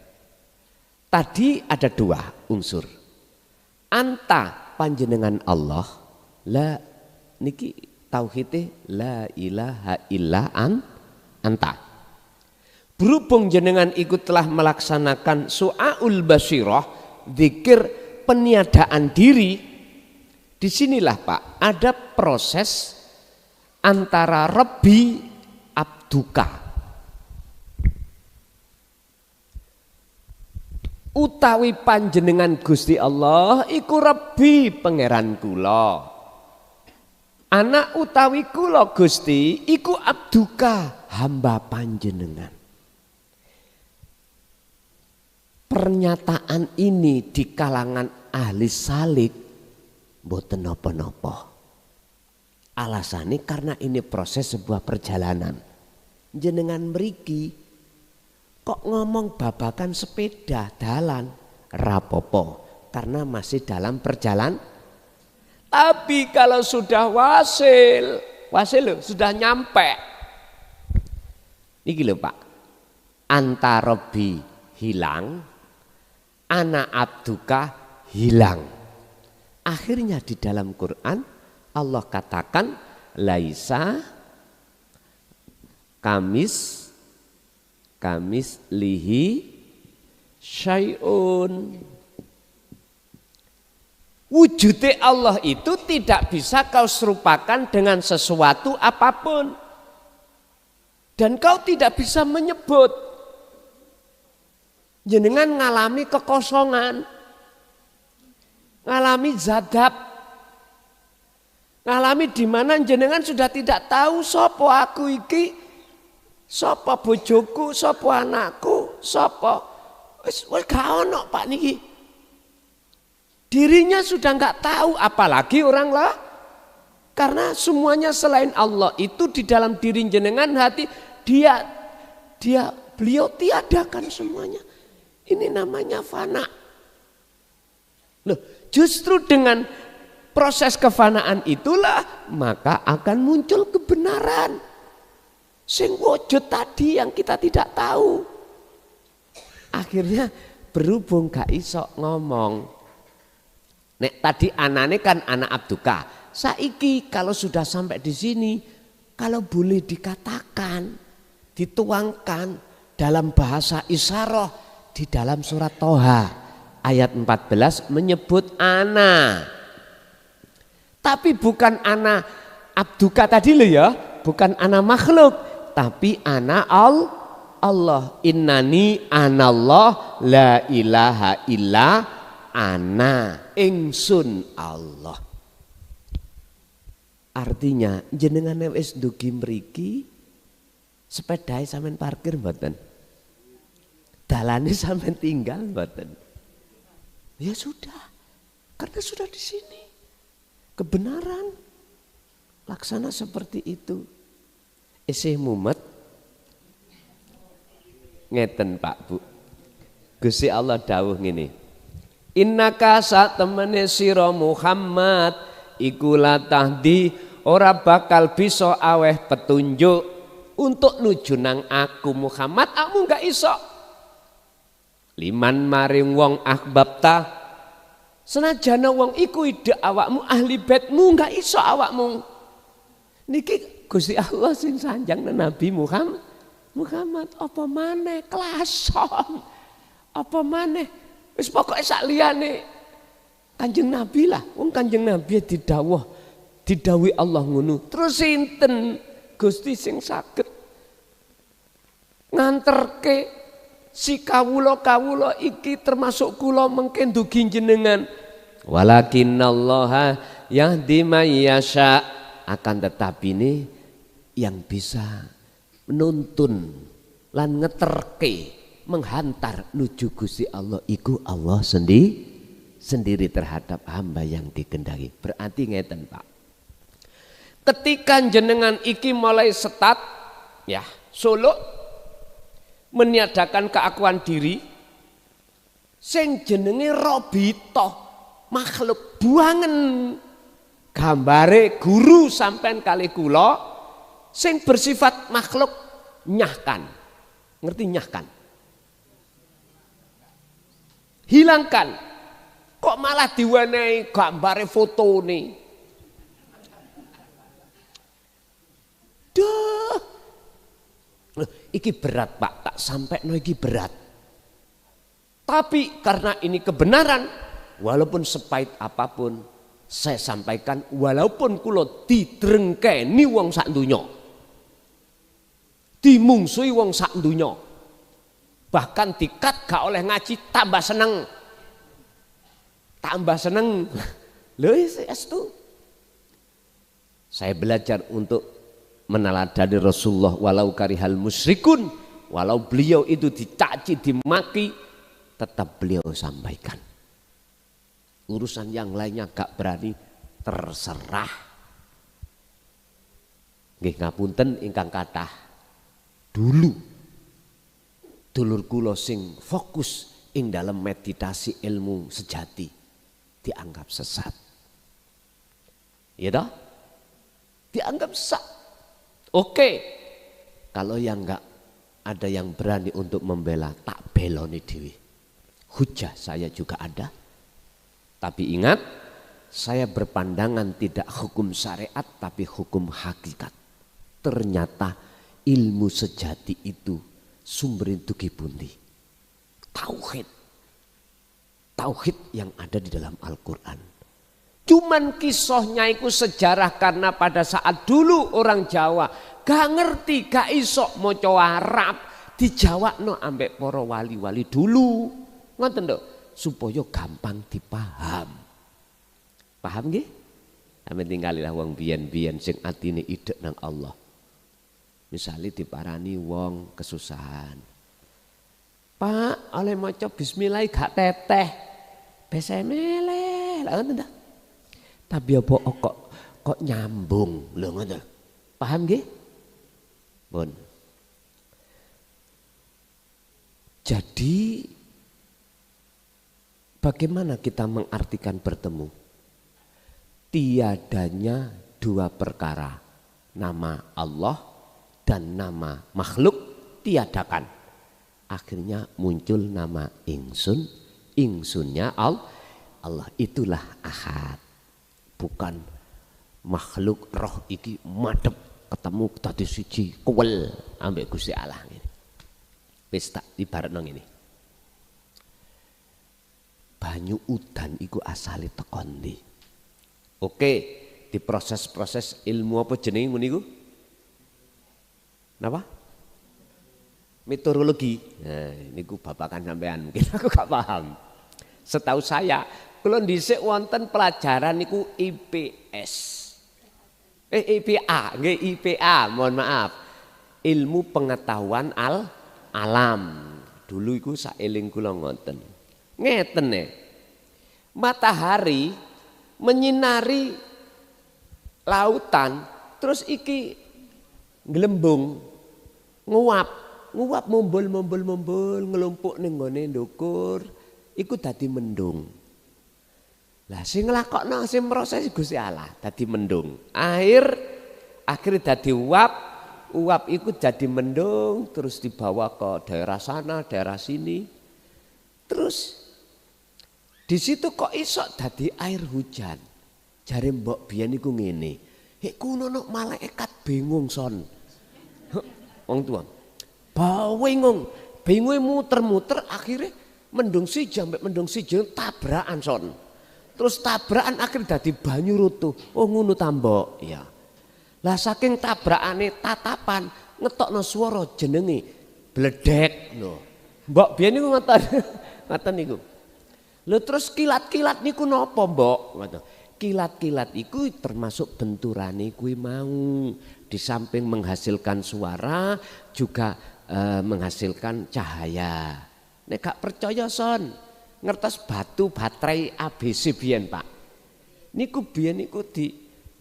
Tadi ada dua unsur. Anta panjenengan Allah, la niki tauhidnya la ilaha illa anta. Berhubung jenengan ikut telah melaksanakan su'aul basirah, zikir peniadaan diri, disinilah Pak ada proses antara Rabbi abduka. utawi panjenengan Gusti Allah iku Rabbi pangeran kula. Anak utawi kula Gusti iku abduka hamba panjenengan. Pernyataan ini di kalangan ahli salik mboten napa-napa. Alasannya karena ini proses sebuah perjalanan. Jenengan mriki kok ngomong babakan sepeda dalan rapopo karena masih dalam perjalanan. Tapi kalau sudah wasil loh, sudah nyampe. Niki lho Pak. Anta Rabbi hilang, ana abduka hilang. Akhirnya di dalam Quran Allah katakan laisa kamis lihi syai'un. Wujudnya Allah itu tidak bisa kau serupakan dengan sesuatu apapun. Dan kau tidak bisa menyebut. Jenengan ngalami kekosongan. Ngalami zadab. Ngalami di mana jenengan sudah tidak tahu sopo aku iki, sopo bojoku, sopo anakku, sopo. Wis gak ono Pak niki. Dirinya sudah nggak tahu, apalagi orang lah. Karena semuanya selain Allah itu di dalam diri jenengan hati beliau tiadakan semuanya. Ini namanya fana. Loh, justru dengan proses kefanaan itulah maka akan muncul kebenaran. Sing wujud tadi yang kita tidak tahu. Akhirnya berhubung gak iso ngomong. Nek tadi anane kan anak abduka. Saiki kalau sudah sampai di sini, kalau boleh dikatakan, dituangkan dalam bahasa isyarah di dalam surat Toha ayat 14 menyebut ana. Tapi bukan ana abduka tadi loh ya, bukan ana makhluk, tapi ana Allah. Innani anallah la ilaha illa ana ingsun Allah. Artinya jenengan wis dugi mriki sepedahe sampean parkir mboten? Dalane sampean tinggal mboten? Ya sudah. Karena sudah di sini. Kebenaran laksana seperti itu. Isih mumet ngeten Pak Bu. Gusti Allah dawuh ngene. Innaka sak temene sira Muhammad iku latahdi ora bakal bisa aweh petunjuk untuk nuju nang aku Muhammad, aku enggak iso. Liman maring wong ahbabta senajana wong iku ide awakmu ahli baitmu enggak iso awakmu. Niki Gusti Allah sing sanjang Nabi Muhammad apa maneh klason. Apa maneh wis pokoke sak liyane Kanjeng Nabi lah, wong Kanjeng Nabi didhawuhi Allah ngono. Terus sinten Gusti sing saged nganterke si kawula iki termasuk kula mengke ndugi jenengan. Walakinallaha yahdi may yasha, akan tetapi ini yang bisa menuntun lan ngeterke menghantar nuju Gusti Allah iku Allah sendiri terhadap hamba yang dikendaki. Berarti ngeten Pak. Ketika jenengan iki mulai setat ya, suluk meniadakan keakuan diri sing jenenge Robito makhluk buangen gambare guru sampean kali kula sing bersifat makhluk nyahkan. Ngerti nyahkan? Hilangkan. Kok malah diwenehi gambare fotone? Duh. Iki berat Pak, tak sampai no iki berat. Tapi karena ini kebenaran, walaupun sepahit apapun saya sampaikan, walaupun kula didrengkeni wong sak donya, dimungsuhi wong sak donya, Bahkan dikat gak oleh ngaji tambah seneng. Tambah seneng. Loh itu. Saya belajar untuk meneladani Rasulullah walau karihal musyrikun. Walau beliau itu dicaci, dimaki, tetap beliau sampaikan. Urusan yang lainnya gak berani, terserah. Nggih ngapunten ingkang kathah. Dulu dulur kula sing fokus ing dalam meditasi ilmu sejati dianggap sesat. Ya toh? Dianggap sesat. Oke. Kalau yang enggak ada yang berani untuk membela, tak beloni dhewe. Hujah saya juga ada. Tapi ingat, saya berpandangan tidak hukum syariat tapi hukum hakikat. Ternyata ilmu sejati itu sumber itu kipundi. Tauhid. Tauhid yang ada di dalam Al-Quran. Cuman kisahnya itu sejarah karena pada saat dulu orang Jawa gak ngerti, gak iso maca Arab, dijawabno ambek para wali-wali dulu. Ngoten lho, supaya gampang dipaham. Paham nggih? Ame tinggalilah wong biyen-biyen sing atine idek nang Allah. Misalnya diparani wong kesusahan. Pak, oleh maca bismillah gak teteh. Besemele, lha ngoten ta. Tapi apa kok nyambung lho ngoten. Paham nggih? Pun. Jadi bagaimana kita mengartikan bertemu? Tiadanya dua perkara, nama Allah dan nama makhluk tiadakan. Akhirnya muncul nama ingsun, ingsunnya Allah, itulah ahad. Bukan makhluk roh iki madep ketemu tadi siji kuwel ambek Gusti Allah ngene. Wis tak ibaratno ngene. Banyu udan iku asale teko ndi? Oke, diproses-proses ilmu apa jenenge ngono iku? Napa? Meteorologi. Nah, niku babakan sampean mungkin aku gak paham. Setahu saya, kalau dhisik wonten pelajaran niku IPS. IPA, nggih IPA, mohon maaf. Ilmu pengetahuan alam. Dulu iku saeling kula ngoten. Ngeten matahari menyinari lautan, terus iki gelembung nguap mumbul ngelumpuk ning nggone ndukur, iku dadi mendung. Lah sing nglakokno sing proses Gusti Allah dadi mendung. Akhirnya dadi uap iku jadi mendung terus dibawa ke daerah sana, daerah sini. Terus di situ kok iso dadi air hujan. Jare mbok biyen iku ngene. Hek kuno malaikat bingung son. Wong tua. Bingung muter-muter akhirnya mendung siji ambek mendung siji tabrakan son. Terus tabrakan akhirnya dadi banyu rutuh. Oh ngono ta mbok. Ya. Lah saking tabrakane tatapan ngetokno swara jenenge bledek lho. Mbok biyen niku ngoten niku. Lho terus kilat-kilat niku napa mbok? Ngoten. Kilat-kilat iku termasuk benturane kuwi mau. Di samping menghasilkan suara juga menghasilkan cahaya. Nek gak percaya son, ngertos batu baterai ABC biyen Pak. Niku biyen niku di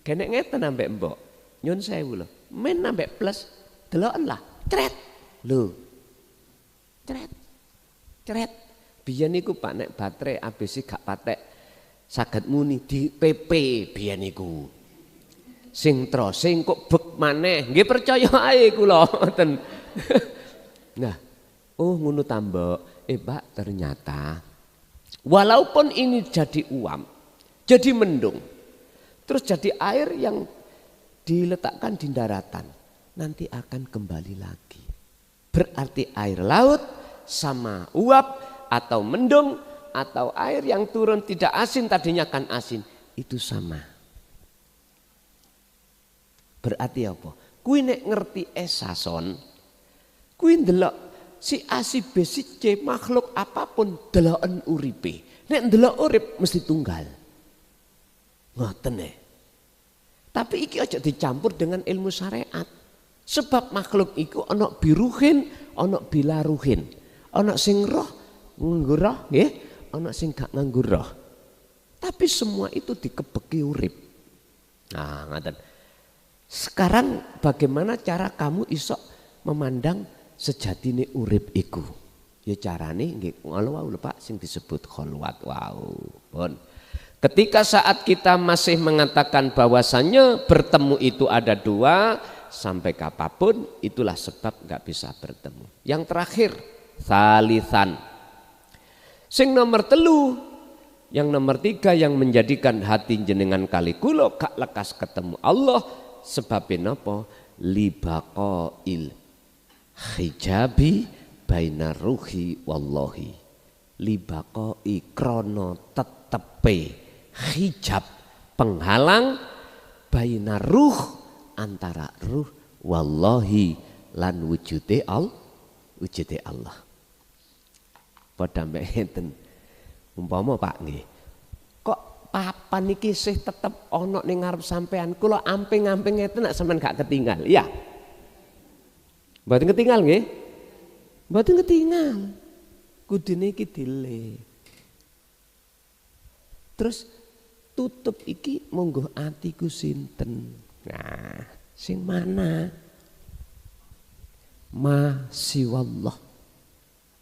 genek ngeten ambek mbok. Nyun sewu lho. Men ambek plus deloken lah. Cret. Lho. Cret. Biyen niku Pak nek baterai ABC gak patek saged muni di PP biyen niku. Sing trosing kok bek maneh. Nggih percaya ae kula ngoten. Nah, oh ngono ta mbok. Pak ternyata walaupun ini jadi uap, jadi mendung, terus jadi air yang diletakkan di daratan, nanti akan kembali lagi. Berarti air laut sama uap atau mendung atau air yang turun tidak asin tadinya kan asin, itu sama. Berarti apa? Kuwi nek ngerti esason, kuwi ndelok si A, si B, si C, makhluk apapun deloken uripe. Nek ndelok urip mesti tunggal. Ngoten ya. Tapi iki aja dicampur dengan ilmu syariat. Sebab makhluk iku ana biruhin, ana bilaruhin. Ana sing roh nganggo roh nggih, ana sing gak nganggo roh. Tapi semua itu dikebeki urip. Nah, ngoten. Sekarang bagaimana cara kamu iso memandang sejatine urip iku? Ya carane nggih ngono wae lho Pak sing disebut kholwat wau. Pun. Ketika saat kita masih mengatakan bahwasannya bertemu itu ada dua, sampai kapanpun itulah sebab nggak bisa bertemu. Yang terakhir, salisan. Sing nomor telu, yang nomor tiga yang menjadikan hati jenengan kali kula gak lekas ketemu Allah sebabnya napa? Libaqail hijabi baina ruhi wallahi. Libaqai krono tetepe hijab penghalang baina ruh antara ruh wallahi lan wujude Allah. Padha mbek enten umpama Pak nggih. Kok papan iki isih tetep ana ning ngarep sampean. Kula amping-amping ngeten nek sampean gak ketinggal. Iya. Mboten ketinggal nggih? Mboten ketinggal. Kudune iki dile. Terus tutup iki monggo atiku sinten. Nah, sing mana? Ma siwallah.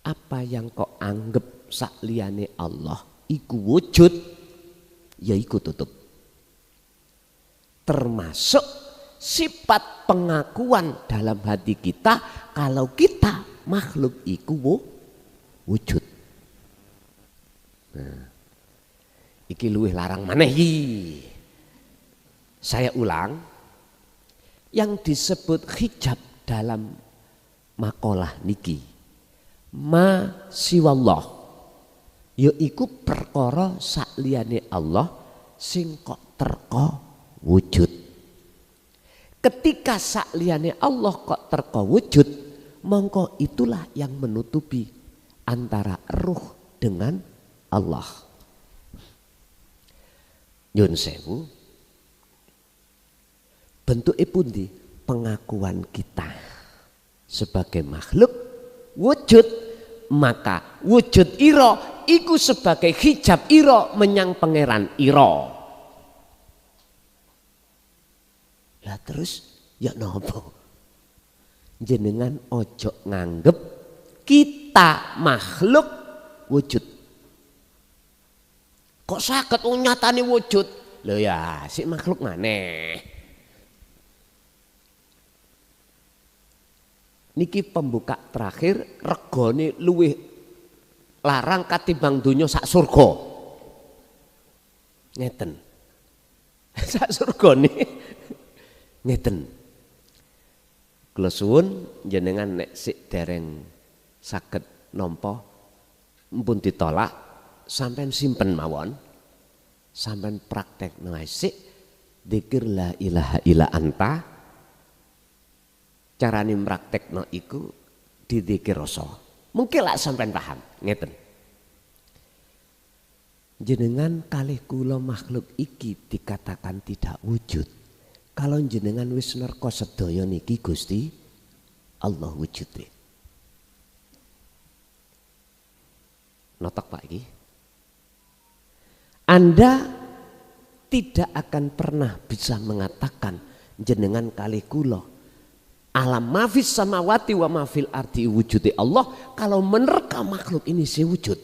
Apa yang kau anggap sakliyane Allah iku wujud, ya iku tutup. Termasuk sifat pengakuan dalam hati kita kalau kita makhluk iku wujud. Nah, iki luwih larang maneh iki. Saya ulang, yang disebut hijab dalam makalah niki ma siwallah yaiku perkara sakliyane Allah sing kok terka wujud. Ketika sakliyane Allah kok terka wujud, mongko itulah yang menutupi antara ruh dengan Allah. Nyun sewu, bentuk pundi pengakuan kita sebagai makhluk wujud, maka wujud ira iku sebagai hijab ira menyang pangeran ira. Lah terus ya nopo? Jenengan ojo nganggep kita makhluk wujud. Kok saged nyatane wujud? Lho ya, si makhluk maneh. Niki pembuka terakhir, regane luwih larang katimbang donya sak surga. Ngeten. Sak surgane ngeten. Kula suwun jenengan nek sik dereng saged nampa mpun ditolak sampean simpen mawon. Sampean praktekno sik dzikir la ilaha illa anta. Carane praktekno iku dizikir rasa. Mungkin lah sampean paham, ngeten. Jenengan kalih kula makhluk iki dikatakan tidak wujud. Kalau jenengan wis nerka sedaya niki Gusti Allah wujude. Notok Pak iki. Anda tidak akan pernah bisa mengatakan jenengan kalih kula alam mafis samawati wa mafil ardi wujudi Allah kalau menerka makhluk ini sewujud.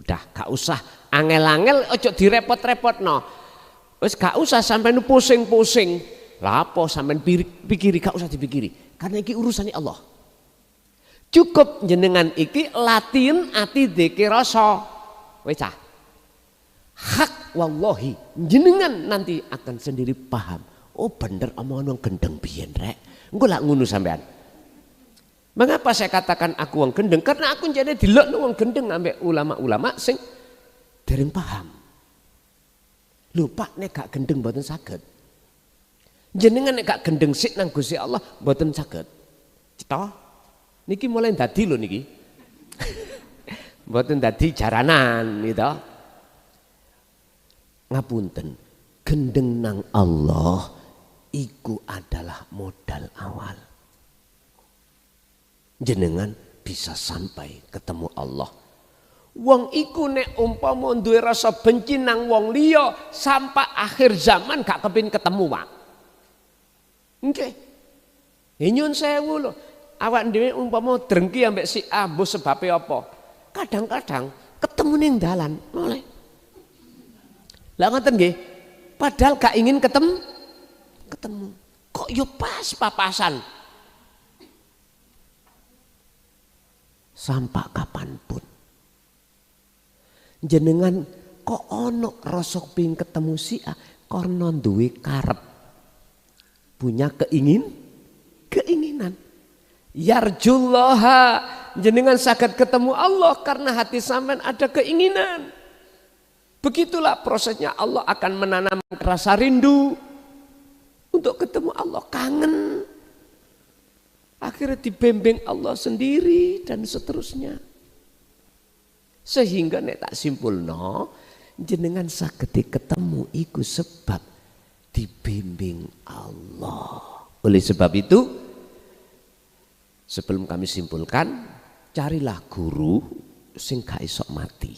Udah gak usah angel-angel ojo direpot-repot no. Wis gak usah sampai pusing-pusing. Lah apa sampai pikiri gak usah dipikiri. Karena iki urusannya Allah. Cukup jenengan iki latin ati dzikir rasa. Wis cah. Hak wallahi jenengan nanti akan sendiri paham. Oh bener omong gendeng biyen rek. Engko lak ngono sampean. Mengapa saya katakan aku wong gendeng? Karena aku jane dilokno wong gendeng ambek ulama-ulama sing dereng paham. Lho Pak nek gak gendeng mboten saged. Jenengan nek gak gendeng sik nang Gusti Allah mboten saged. Toh niki mulai dadi lho niki. Mboten dadi jaranan gitu. Ngapunten, gendeng nang Allah iku adalah modal awal. Jenengan bisa sampai ketemu Allah. Wong iku nek umpama duwe rasa benci nang wong liya sampai akhir zaman gak kepin ketemu Pak. Nggih. Nyun sewu lho. Awak dhewe umpama drengki ambek si A mbok sebabe apa? Kadang-kadang ketemu ning dalan oleh. Lah ngoten nggih. Padahal gak ingin ketemu. Kok yo pas papasan. Sampai kapanpun. Jenengan kok ono rasa pengin ketemu si A karena duwe karep. Punya keinginan. Yarjullaha, jenengan saged ketemu Allah karena hati sampean ada keinginan. Begitulah prosesnya, Allah akan menanamkan rasa rindu untuk ketemu Allah, kangen. Akhirnya dibimbing Allah sendiri dan seterusnya. Sehingga nek tak simpulno, jenengan saged ketemu iku sebab dibimbing Allah. Oleh sebab itu, sebelum kami simpulkan, carilah guru sing gak iso mati.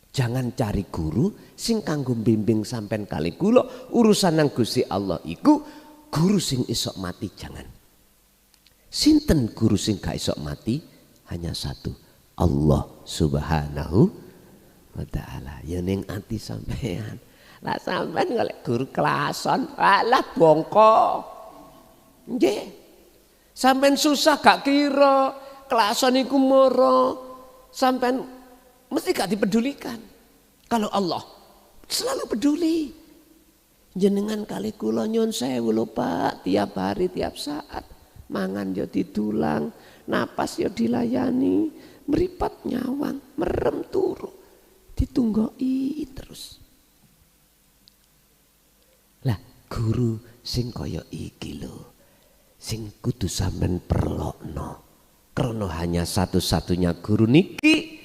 Jangan cari guru sing kanggo bimbing sampean kali kula urusan nang Gusti Allah iku guru sing iso mati, jangan. Sinten guru sing gak iso mati? Hanya satu, Allah Subhanahu wa ta'ala. Ya ning ati sampean. Lah sampean golek guru kelason, alah bongko. Nggih. Sampean susah gak kira kelason iku moro. Sampean mesti gak dipedulikan. Kalau Allah selalu peduli. Jenengan kali kula nyun sewu lho Pak, tiap hari tiap saat. Mangan yo ditulang, napas yo dilayani, meripat nyawang, merem turu, ditunggoi terus. Lah guru sing kaya iki lho, sing kudu sampean perlokno. Karena hanya satu-satunya guru niki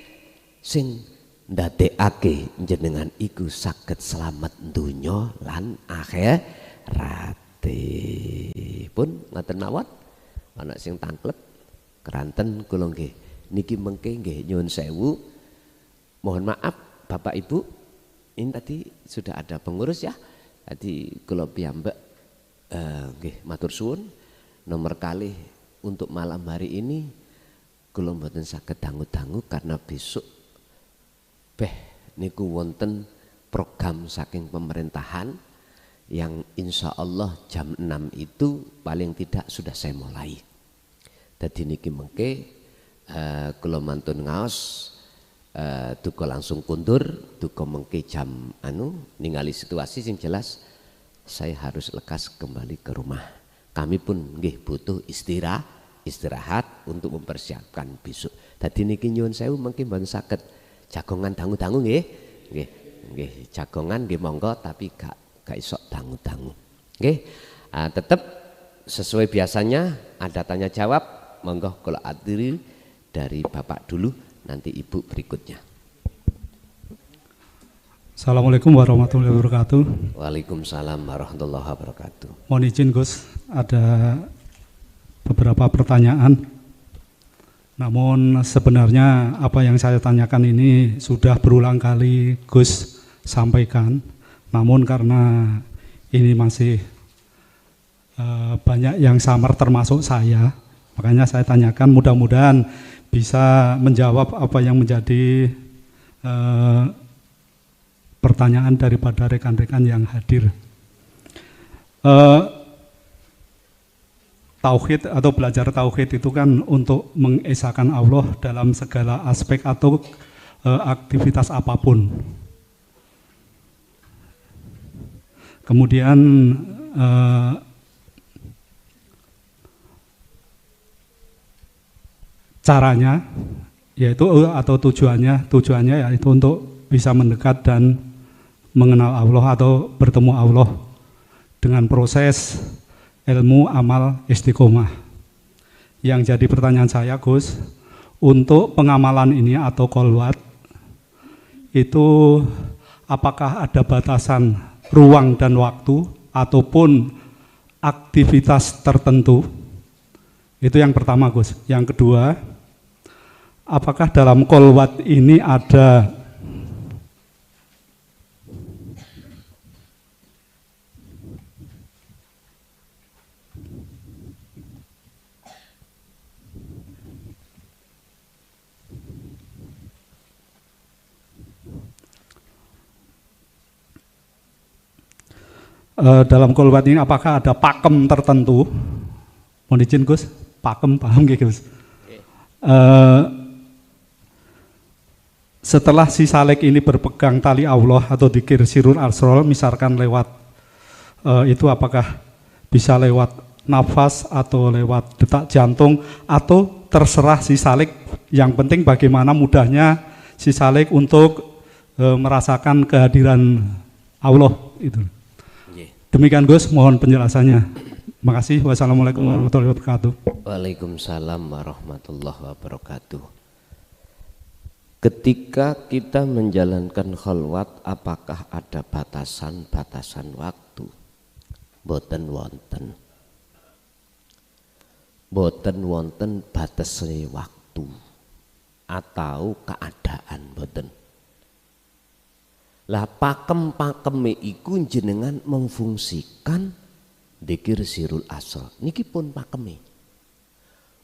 sing ndadekake jenengan iku saged selamat donya lan akhirate. Pun ngoten mawon. Ana sing tanglet keranten kula nggih niki mengke nggih nyuwun sewu, mohon maaf Bapak Ibu, ini tadi sudah ada pengurus ya, tadi kula piyambak nggih matur suwun nomor kalih untuk malam hari ini kula mboten saged dangu-dangu karena besok niku wonten program saking pemerintahan yang insya Allah jam 6 itu paling tidak sudah saya mulai. Dadi niki mengke kula mantun ngaos duka langsung kundur, duka mengke jam ningali situasi sing jelas saya harus lekas kembali ke rumah. Kami pun nggih butuh istirahat untuk mempersiapkan besok. Dadi niki nyuwun sewu mengke mboten saged jagongan dangu-dangu nggih. Nggih jagongan nggih monggo tapi gak iso dangu-dangu. Nggih. Tetap sesuai biasanya ada tanya jawab. Monggo kalau adil dari Bapak dulu, nanti Ibu berikutnya. Assalamualaikum warahmatullahi wabarakatuh. Waalaikumsalam warahmatullahi wabarakatuh. Mohon izin Gus, ada beberapa pertanyaan. Namun sebenarnya apa yang saya tanyakan ini sudah berulang kali Gus sampaikan. Namun karena ini masih banyak yang samar termasuk saya, makanya saya tanyakan, mudah-mudahan bisa menjawab apa yang menjadi pertanyaan daripada rekan-rekan yang hadir. Tauhid atau belajar tauhid itu kan untuk mengesahkan Allah dalam segala aspek atau aktivitas apapun. Kemudian caranya yaitu atau tujuannya yaitu untuk bisa mendekat dan mengenal Allah atau bertemu Allah dengan proses ilmu, amal, istiqomah. yang jadi pertanyaan saya Gus, untuk pengamalan ini atau kholwat itu apakah ada batasan ruang dan waktu ataupun aktivitas tertentu? Itu yang pertama Gus. Yang kedua, apakah dalam kholwat ini ada dalam kholwat ini apakah ada pakem tertentu? Mohon izin Gus, pakem paham gak Gus? Setelah si salik ini berpegang tali Allah atau dzikir sirul asror, misalkan lewat itu apakah bisa lewat nafas atau lewat detak jantung atau terserah si salik, yang penting bagaimana mudahnya si salik untuk merasakan kehadiran Allah itu. Demikian Gus, mohon penjelasannya. Terima kasih. Wassalamualaikum warahmatullahi wabarakatuh. Waalaikumsalam warahmatullahi wabarakatuh. Ketika kita menjalankan kholwat, apakah ada batasan-batasan waktu? Boten wonten. Boten wonten batasnya waktu atau keadaan boten. Lah pakem-pakeme iku jenengan memfungsikan dzikir sirul asrar. Niki pun pakeme.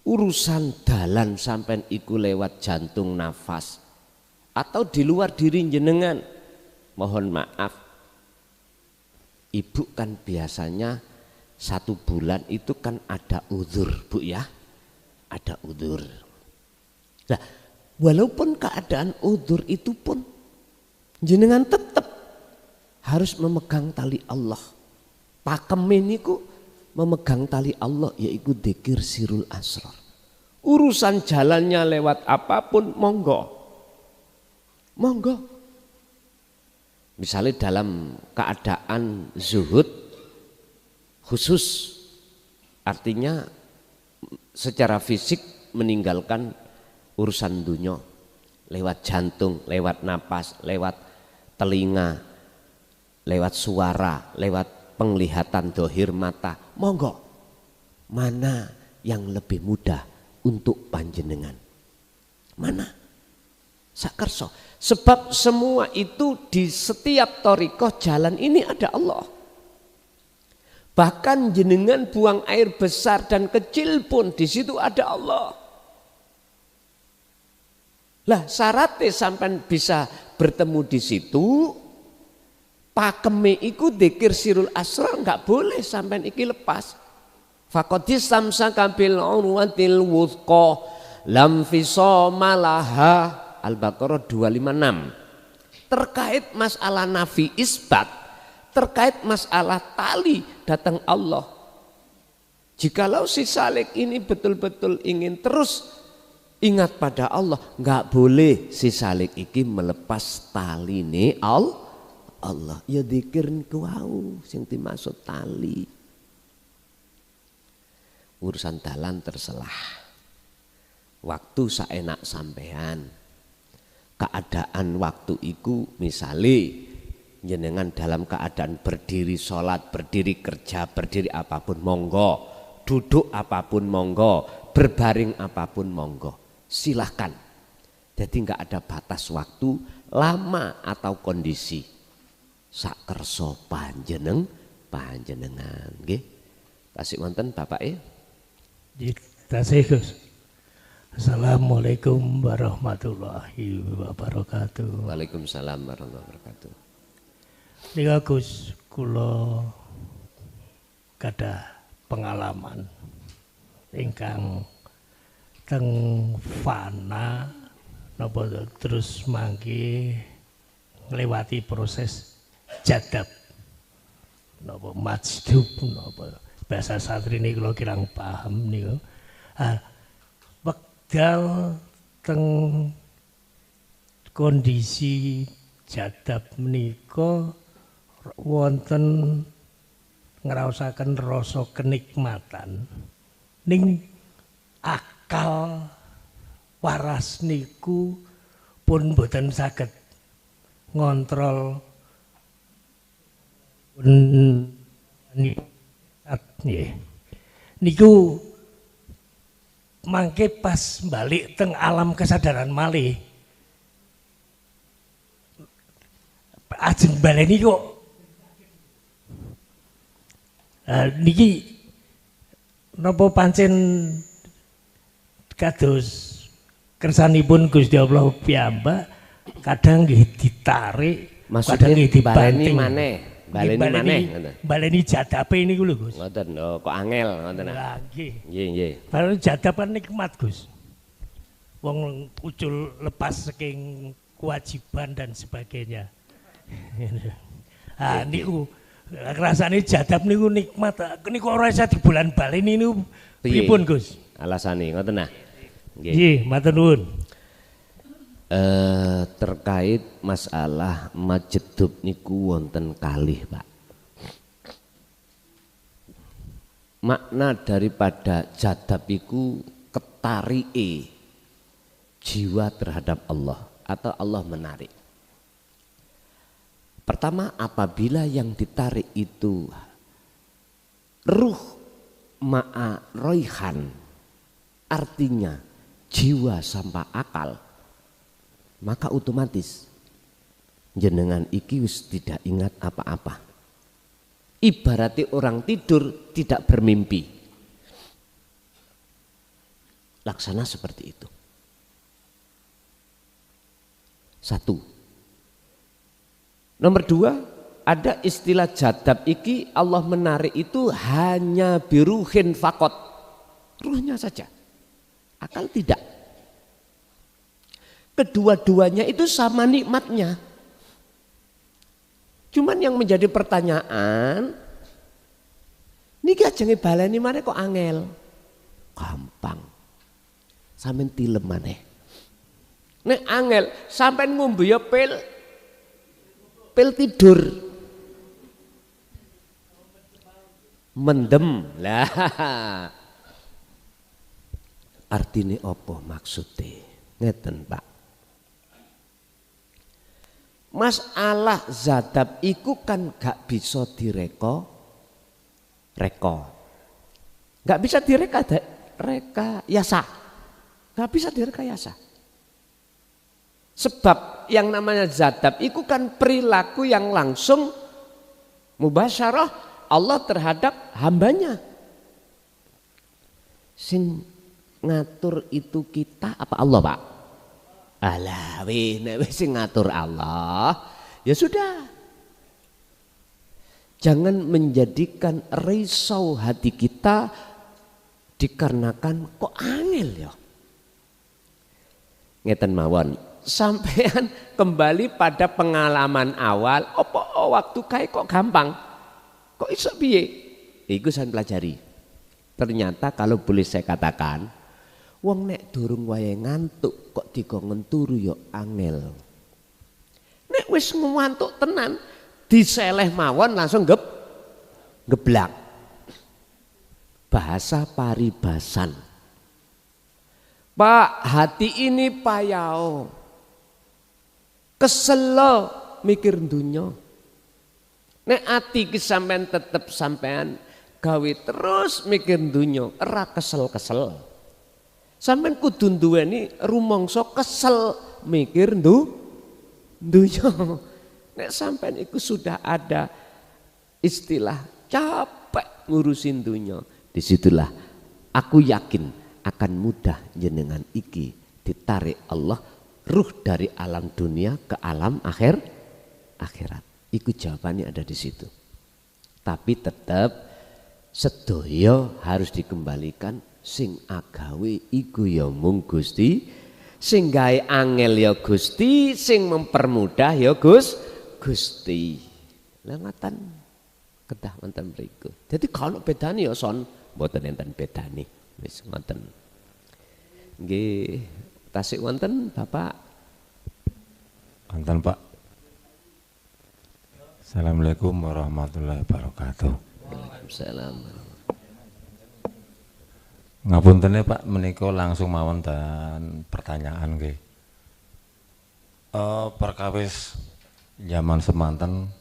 Urusan dalan sampean iku lewat jantung, nafas atau di luar diri jenengan. Mohon maaf, ibu kan biasanya 1 bulan itu kan ada udzur Bu ya, ada udzur. Nah, walaupun keadaan udzur itu pun jenengan tetap harus memegang tali Allah. Pakeme niku memegang tali Allah, yaitu dzikir sirul asrar. Urusan jalannya lewat apapun monggo. Monggo. Misalnya dalam keadaan zuhud khusus, artinya secara fisik meninggalkan urusan dunia, lewat jantung, lewat napas, lewat telinga, lewat suara, lewat penglihatan dohir mata, monggo. Mana yang lebih mudah untuk panjenengan? Mana? Sakerso. Sebab semua itu di setiap thariqah jalan ini ada Allah. Bahkan jenengan buang air besar dan kecil pun di situ ada Allah. Lah syaratnya sampai bisa bertemu di situ, pakeme iku dzikir sirul asrar nggak boleh sampai iki lepas. Faqadis samsaka bil urwatil wuthqa lam fisama laha. Al-Baqarah 256. Terkait masalah nafi isbat, terkait masalah tali datang Allah. Jikalau si salik ini betul-betul ingin terus ingat pada Allah, nggak boleh si salik iki melepas tali ne Allah. Ya dzikir niku wau sing dimaksud tali. Urusan dalan terselah. Waktu saenak sampean. Keadaan waktu iku misale jenengan dalam keadaan berdiri sholat, berdiri kerja, berdiri apapun monggo, duduk apapun monggo, berbaring apapun monggo, silahkan. Jadi nggak ada batas waktu, lama atau kondisi. Sakerso panjenengan, nggih. Tasik wonten Bapak Tasik Gus. Assalamualaikum warahmatullahi wabarakatuh. Waalaikumsalam warahmatullahi wabarakatuh. Nika Gus, kula gadah pengalaman ingkang teng fana napa terus mangke nglewati proses jadab napa majdub napa bahasa satrine kula kirang paham niku. Wekdal teng kondisi jadab menika wonten ngraosaken rasa kenikmatan ning akal waras niku pun boten saged ngontrol niku mangke pas balik teng alam kesadaran malih ajeng baleni kok niki napa pancen kados kersanipun Gusti Allah piyambak kadang nggih ditarik kadang nggih dibanting baleni jadape niku lho Gus. Ngoten kok angel ngoten. Lah nggih. Nggih. Baleni jadap kan nikmat Gus. Wong ucul lepas saking kewajiban dan sebagainya. Niku rasane jadap niku nikmat. Niku ora isa di bulan baleni niku pripun Gus? Alasane ngoten nah. Nggih, matur nuwun. Terkait masalah majedub niku wonten kalih Pak. Makna daripada jadab iku ketarike jiwa terhadap Allah atau Allah menarik. Pertama, apabila yang ditarik itu ruh ma'a roihan, artinya jiwa sampai akal, maka otomatis jenengan iki wis tidak ingat apa-apa. Ibaratnya orang tidur tidak bermimpi. Laksana seperti itu. Satu. Nomor dua, ada istilah jadab iki Allah menarik itu hanya biruhin fakot. Ruhnya saja. Akal tidak. Kedua-duanya itu sama nikmatnya. Cuman yang menjadi pertanyaan, niki ajenge baleni maneh kok angel. Gampang. Sampeyan tilem maneh. Nek angel sampeyan ngombe ya pil tidur. Mendem. Lah. Artine apa maksude? Ngeten, Pak. Masalah zadab iku kan gak bisa direka. Gak bisa direkayasa. Gak bisa direkayasa. Sebab yang namanya zadab iku kan perilaku yang langsung mubasyarah Allah terhadap hambanya. Sing ngatur itu kita apa Allah Pak? Alah nek sing ngatur Allah ya sudah. Jangan menjadikan risau hati kita dikarenakan kok angel ya. Ngeten mawon, sampean kembali pada pengalaman awal, opo waktu kae kok gampang. Kok iso piye? Iku saya pelajari. Ternyata kalau boleh saya katakan, wong nek durung wayahe ngantuk kok dikongen turu ya angel. Nek wis ngantuk tenan diseleh mawon langsung geblak. Bahasa paribasan. Pak, hati ini payau. Keselo mikir dunya. Nek ati ki sampean tetep sampean gawe terus mikir dunya, ora kesel-kesel. Sampeyan kudu duweni rumangsa kesel mikir dunya. Nek sampeyan iku sudah ada istilah capek ngurusin dunya, disitulah aku yakin akan mudah jenengan iki ditarik Allah ruh dari alam dunia ke alam akhirat. Iku jawabannya ada di situ. Tapi tetap sedaya harus dikembalikan. Sing agawe iku ya mung Gusti, sing gawe angel ya Gusti, sing mempermudah ya Gusti. Lah ngoten kedah wonten mriku. Dadi kalau bedane ya son mboten enten bedane. Wis ngoten. Nggih, tasik wonten Bapak. Wonten Pak. Assalamualaikum warahmatullahi wabarakatuh. Waalaikumsalam. Ngapunten Pak, menika langsung mawon dan pertanyaan nggih. Perkawis zaman semanten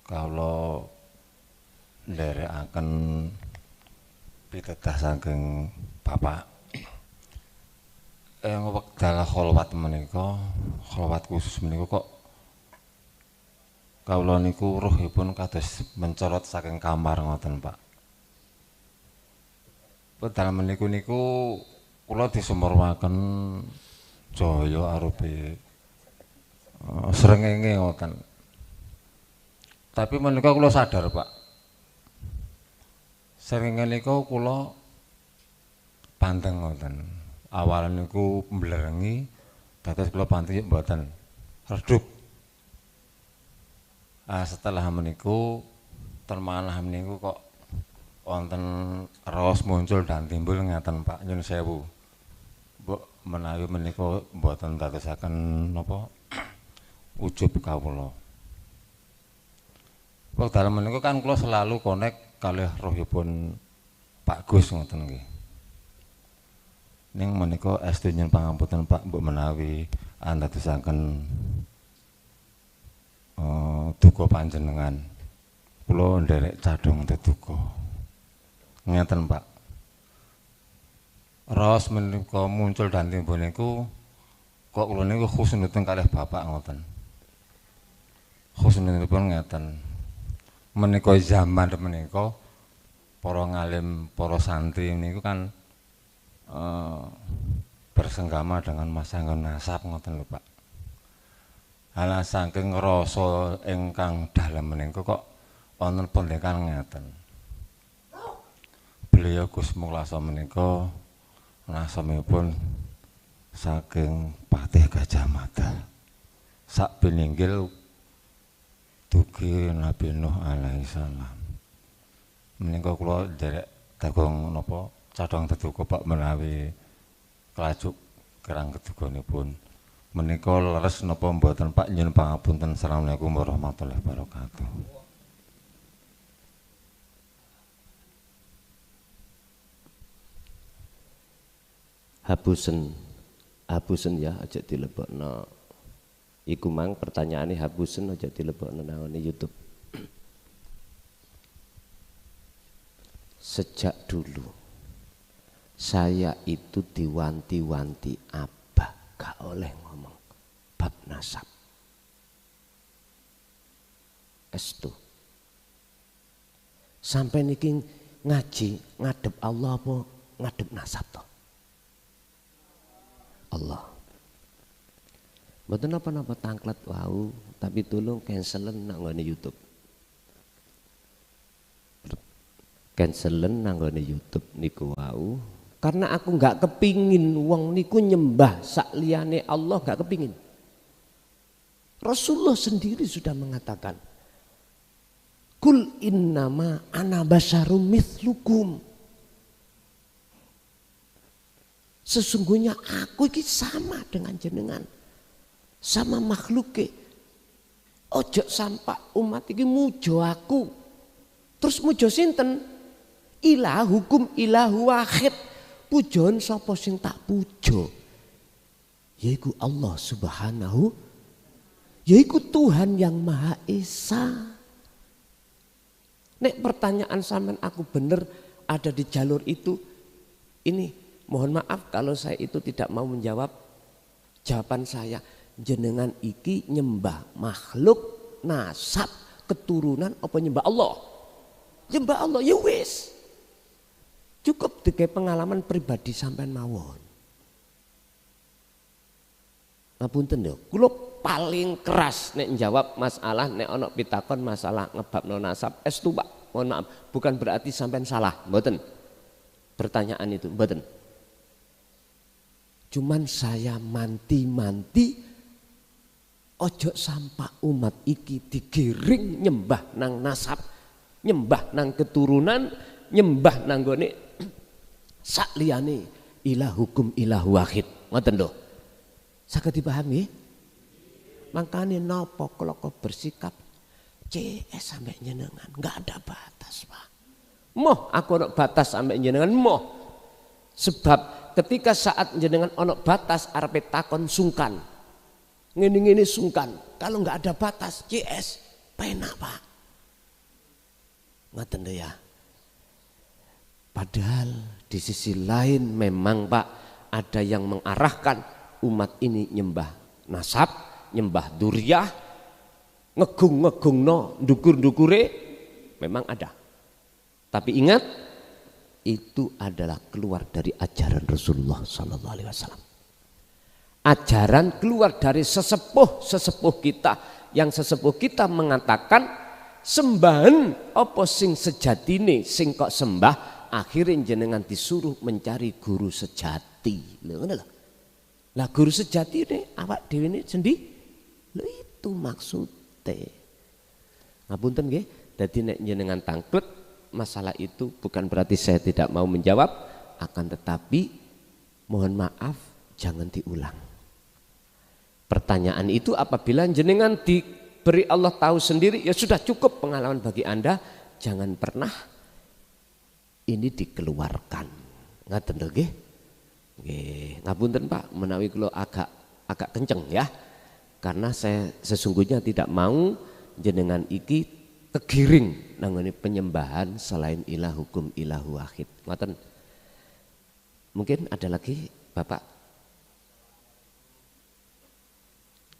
kalau nderekaken pitedah saking Bapak wekdal kholwat menika, kholwat khusus menika kok kawula niku ruhipun kados mencorot saking kamar ngoten Pak. Wekdal meniku kula disumurwaken jaya arupi srengenge ngoten. Tapi menika kula sadar Pak. Srengenge niku kula panteng ngoten. Awal niku mblerengi, dados kula panteng mboten redup. Setelah meniku termanah meniku kok wonten raos muncul dan timbul ngeten Pak, nyun sewu. Mbok menawi menika mboten dadosaken napa ujub kawula. Wekdal menika kan kula selalu konek kalih rohipun Pak Gus ngoten nggih. Ning menika estu nyun pangapunten Pak, mbok menawi andadosaken duka panjenengan. Kula nderek cadhong teduka. Ngeten Pak. Raos menika muncul dan timbul niku kok kula niku khusnudun kalih Bapak ngoten. Khusnudipun ngeten. Menika zaman menika para ngalim, para santri niku kan bersenggama dengan masakan nasab ngoten lho Pak. Ala saking rasa ingkang dalem menika kok wonten pendekan ngeten. Beliau Gus Muklasa menika nasamipun saking Patih Gajah Mada. Sak pininggil dugi Nabi Nuh alaihi salam. Menika kula nderek dagong napa cadhong teduka Pak menawi kelajuk kerang keduganipun. Menika leres napa mboten Pak, nyuwun pangapunten. Assalamualaikum warahmatullahi wabarakatuh. Habusen ya aja dilebokno. Iku mang pertanyaane habusen aja dilebokno nang YouTube. Sejak dulu saya itu diwanti-wanti abah gak oleh ngomong bab nasab. Estu. Sampai niki ngaji ngadep Allah apa ngadep nasab toh? Allah. Mboten napa-napa tangklet wau, tapi tolong cancelen nang ngene YouTube. Cancelen nang ngene YouTube niku wau, karena aku nggak kepingin wong niku nyembah sak liyane Allah, nggak kepingin. Rasulullah sendiri sudah mengatakan, Kul innama ana basyarum mithlukum. Sesungguhnya aku ini sama dengan jenengan, sama makhluknya. Ojo sampai umat ini mujo aku, terus mujo sinten? Ilahukum ilahu wahid. Pujon sapa sing tak pujo? Yaiku Allah Subhanahu, yaiku Tuhan yang Maha Esa. Nek pertanyaan sampean aku bener ada di jalur itu, ini mohon maaf kalau saya itu tidak mau menjawab. Jawaban saya, jenengan iki nyembah makhluk, nasab, keturunan apa nyembah Allah? Nyembah Allah ya wis. Cukup dikai pengalaman pribadi sampean mawon. Ngapunten yo, kula paling keras nek njawab masalah nek ana pitakon masalah ngebabno nasab estu Pak. Mohon maaf, bukan berarti sampean salah, mboten. Pertanyaan itu mboten. Cuman saya manti-manti ojo sampai umat iki digiring nyembah nang nasab, nyembah nang keturunan, nyembah nang gone sak liyane ilahukum ilahu wahid. Ngoten lho. Saged dipahami? Makane napa kula kok bersikap CS sampai jenengan, enggak ada batas, Pak. Moh aku ada batas sampai jenengan moh. Sebab ketika saat jenengan onok batas arepe takon sungkan. Ngene-ngene sungkan. Kalau nggak ada batas, CS, penak Pak. Ngoten ya. Padahal di sisi lain memang Pak ada yang mengarahkan umat ini nyembah nasab, nyembah duriah, ngegung-ngegungno, ndukur-ndukure memang ada. Tapi ingat, itu adalah keluar dari ajaran Rasulullah sallallahu alaihi wasallam. Ajaran keluar dari sesepuh kita, yang sesepuh kita mengatakan sembahan apa sing sejatine sing kok sembah, akhirnya jenengan disuruh mencari guru sejati. Lho ngono lho. Lah guru sejati ini awak dhewe ini sendiri. Lho itu maksudnya. Ngapunten nggih, dadi nek jenengan tangklet masalah itu bukan berarti saya tidak mau menjawab, akan tetapi mohon maaf jangan diulang. Pertanyaan itu apabila jenengan diberi Allah tahu sendiri, ya sudah cukup pengalaman bagi Anda, jangan pernah ini dikeluarkan. Ngaten lho nggih. Nggih, ngapunten Pak, menawi kula agak kenceng ya. Karena saya sesungguhnya tidak mau jenengan iki kegiring nangani penyembahan selain ilah hukum ilahu wahid. Ngoten. Mungkin ada lagi Bapak.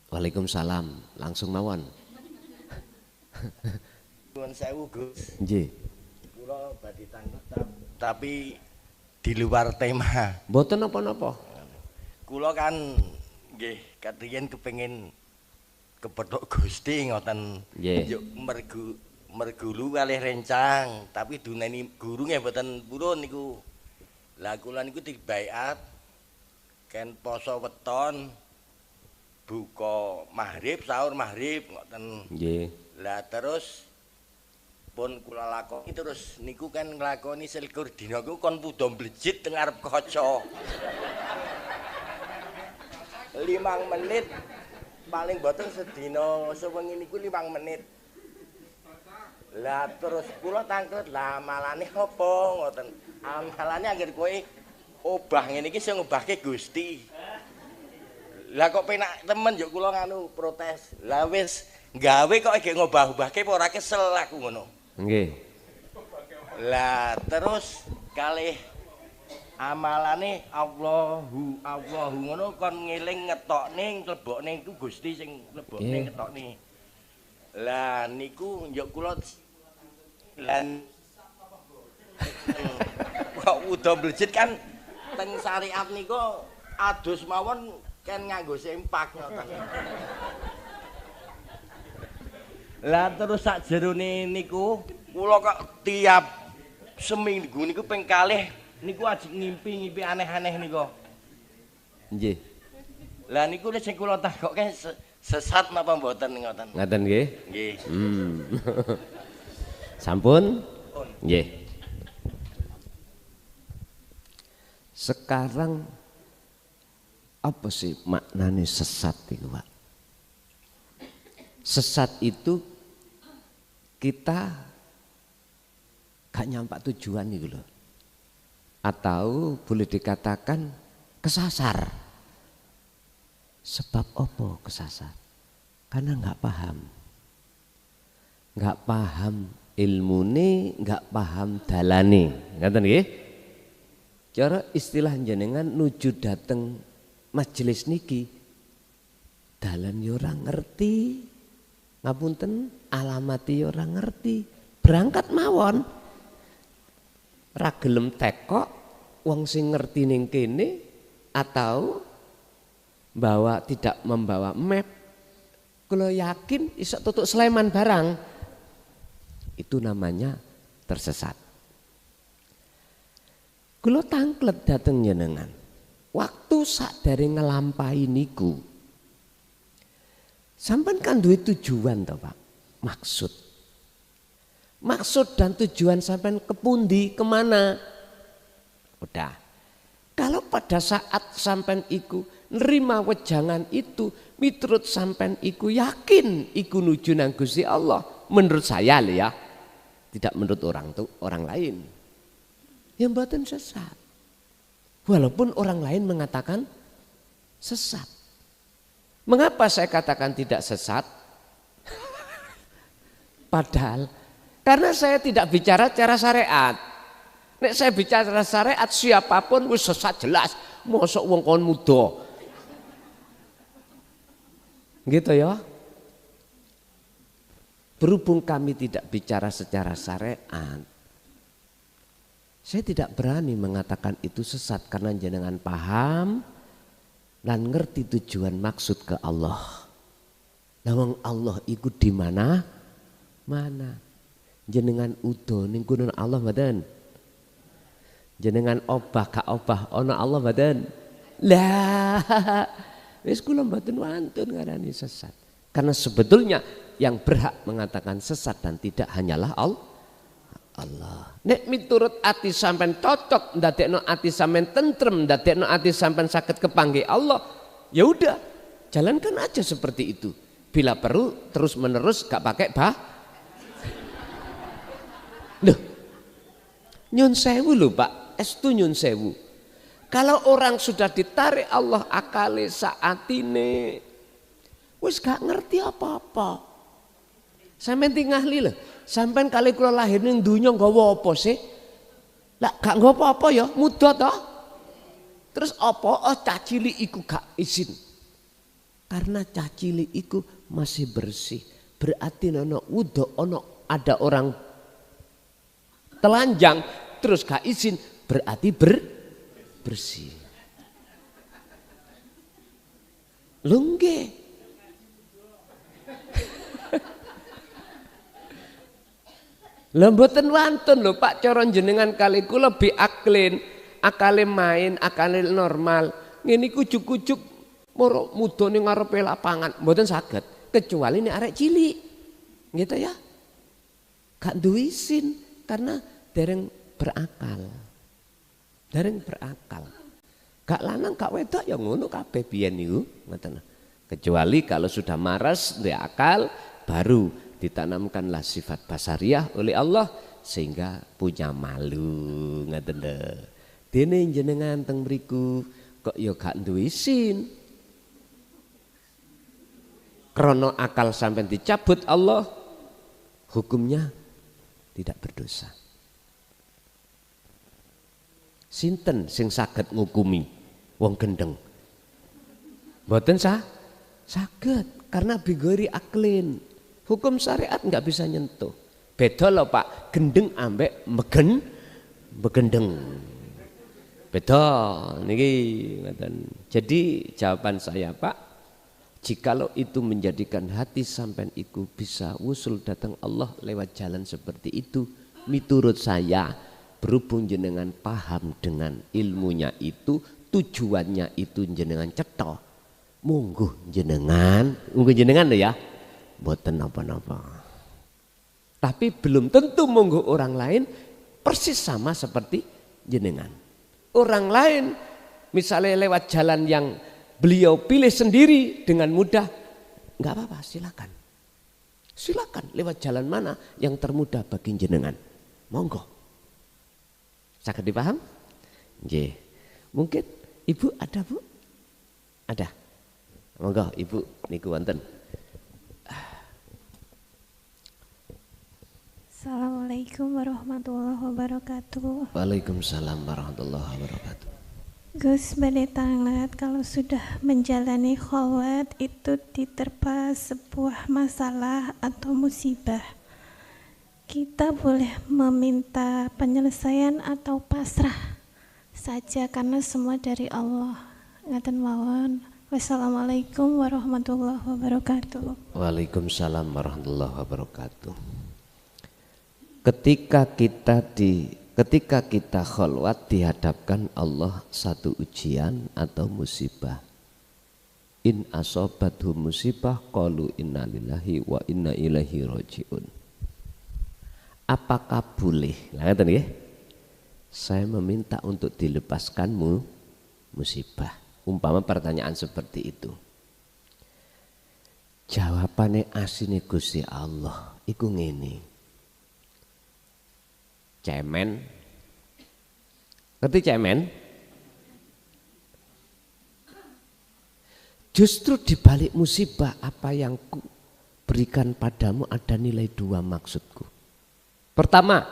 Waalaikumsalam, langsung mawon. Nuwun sewu Gus. Nggih. Kula badhe tanglet tapi di luar tema. Mboten napa-napa. Kula kan nggih kepengin kepethuk Gusti ngoten. Nggih. Yuk mergulu kalih rencang, tapi duneni guru nggih mboten purun niku. Lah kula niku dibaiat ken poso weton buka maghrib, sahur maghrib ngoten. Nggih. Lah terus pun kula lakoni terus niku kan nglakoni selikur dina ku kon pudo mlejit teng arep kaca. 5 menit paling boten sedina sewengi niku 5 menit. Lah terus kula tangklet lah amalane apa ngoten. Amalane anggere kowe obah ngene iki sing ngobahke Gusti. Lah kok penak temen yo kula nganu protes. Lah wis gawe kok iki ngobah-obahke apa ora kesel aku ngono. Nggih. Lah terus kalih amalane Allahu ngono kon ngeling ngetokne nglebokne iku Gusti sing nglebokne ngetokne. Lah niku yo kula lan kok udah mlejit kan teng syariat niku adus mawon kan nganggo sempak ngoten. Lah terus sak jerone niku kula kok tiap seminggu niku ping kalih niku ajeng ngimpi aneh-aneh niku. Nggih. Lah niku sing kula takokke sesat napa mboten ngoten. Ngaten nggih? Nggih. Sampun? Nggih. Sekarang apa sih maknanya sesat itu Pak? Sesat itu kita gak nyampak tujuan itu loh. Atau boleh dikatakan kesasar. Sebab apa kesasar? Karena nggak paham. Nggak paham ilmune, nggak paham dalane. Ngaten nggih? Cara istilah jenengan nuju dateng majelis niki dalan yo ora ngerti, ngapunten alamati yo ora ngerti, berangkat mawon ra gelem tekok wong sing ngerti ning kene atau tidak membawa map. Kalau yakin iso tutuk Sleman barang, itu namanya tersesat. Kalau tangklet dateng jenengan, waktu sak dari ngelampahi niku, sampean kan duwe tujuan toh Pak, maksud dan tujuan sampean kepundi kemana? Udah. Kalau pada saat sampean iku nerima wejangan itu, miturut sampean iku yakin iku nuju nang Gusti Allah, menurut saya ya, tidak menurut orang lain. Yang mboten sesat. Walaupun orang lain mengatakan sesat. Mengapa saya katakan tidak sesat? Padahal karena saya tidak bicara cara syariat. Nek saya bicara syariat siapapun wis sesat jelas. Mosok wong kon muda. Gitu ya. Berhubung kami tidak bicara secara syariat, saya tidak berani mengatakan itu sesat karena jenengan paham dan ngerti tujuan maksud ke Allah. Lawang Allah ikut di mana? Mana? Jenengan udo ning gunung Allah badan. Jenengan obah ka obah ana Allah badan. Lah, wis kula mboten wantun ngarani sesat. Karena sebetulnya yang berhak mengatakan sesat dan tidak hanyalah Allah. Nek miturut ati sampean cocok ndadekno ati sampean tentrem, ndadekno ati sampean saged kepanggih Allah, ya udah, jalankan aja seperti itu. Bila perlu terus menerus gak pakai Loh. Nyun sewu lho Pak, estu nyun sewu. Kalau orang sudah ditarik Allah akale saatine wis gak ngerti apa-apa. Sampeyan tingahli lho, sampeyan kali kula lahir ning donya nggawa apa sih? Lah gak nggawa apa-apa ya, muda toh. Terus apa cacili iku gak izin. Karena cacili iku masih bersih. Berarti ono wudu ono ada orang telanjang terus gak izin berarti bersih. Lho nggih. Lha mboten wantun lho Pak cara jenengan kali kula bi aklin, akale main, akale normal. Ngene iku ujug-ujug moro muda ning ngarepe lapangan, mboten saged kecuali nek arek cilik. Gitu ya. Gak duwe isin karena dereng berakal. Dereng berakal. Gak lanang gak wedok ya ngono kabeh biyen niku, ngoten. Kecuali kalau sudah maras duwe akal baru ditanamkanlah sifat basariah oleh Allah sehingga punya malu ngaten lho. Dene jenengan teng mriku kok ya gak duwe isin. Krana akal sampean dicabut Allah, hukumnya tidak berdosa. Sinten sing saged ngukumi wong gendeng? Mboten saged karena bigori aklin. Hukum syariat nggak bisa nyentuh. Beda loh Pak, gendeng ambek begendeng. Beda niki. Jadi jawaban saya Pak, jikalau itu menjadikan hati sampean iku bisa wusul datang Allah lewat jalan seperti itu, miturut saya berhubung jenengan paham dengan ilmunya itu, tujuannya itu jenengan cetha. Monggo jenengan lho ya. Boten napa-napa. Tapi belum tentu monggo orang lain persis sama seperti jenengan. Orang lain misalnya lewat jalan yang beliau pilih sendiri dengan mudah, enggak apa-apa, silakan. Silakan lewat jalan mana yang termudah bagi jenengan. Monggo. Saged dipaham? Nggih. Mungkin Ibu ada, Bu? Ada. Monggo Ibu niku wonten. Assalamualaikum warahmatullahi wabarakatuh. Waalaikumsalam warahmatullahi wabarakatuh. Gus badai tanglet kalau sudah menjalani khalwat itu diterpa sebuah masalah atau musibah. Kita boleh meminta penyelesaian atau pasrah saja karena semua dari Allah. Ngaten mawon. Wassalamualaikum warahmatullahi wabarakatuh. Waalaikumsalam warahmatullahi wabarakatuh. Ketika kita khalwat dihadapkan Allah satu ujian atau musibah. In asobathu musibah qalu inna lillahi wa inna ilaihi rajiun. Apakah boleh? Ngeten nggih. Saya meminta untuk dilepaskanmu musibah. Umpama pertanyaan seperti itu. Jawabannya asine Gusti Allah iku ngene. Cemen, ngerti cemen? Justru di balik musibah apa yang ku berikan padamu ada nilai 2 maksudku. Pertama,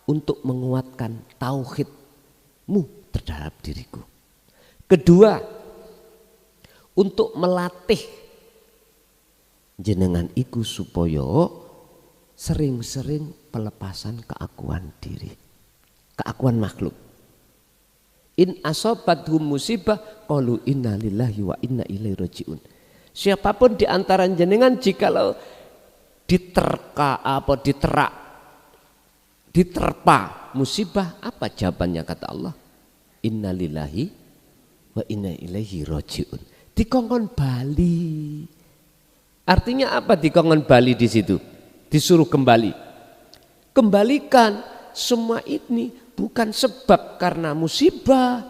untuk menguatkan tauhidmu terhadap diriku. Kedua, untuk melatih jenengan iku supaya sering-sering pelepasan keakuan diri, keakuan makhluk. In asobathum musibah qalu inna lillahi wa inna ilaihi rajiun. Siapapun di antara jenengan jikalau diterpa musibah, apa jawabannya kata Allah? Inna lillahi wa inna ilaihi rajiun. Dikongkon bali. Artinya apa dikongkon bali di situ? Disuruh kembali. Kembalikan semua ini bukan sebab karena musibah,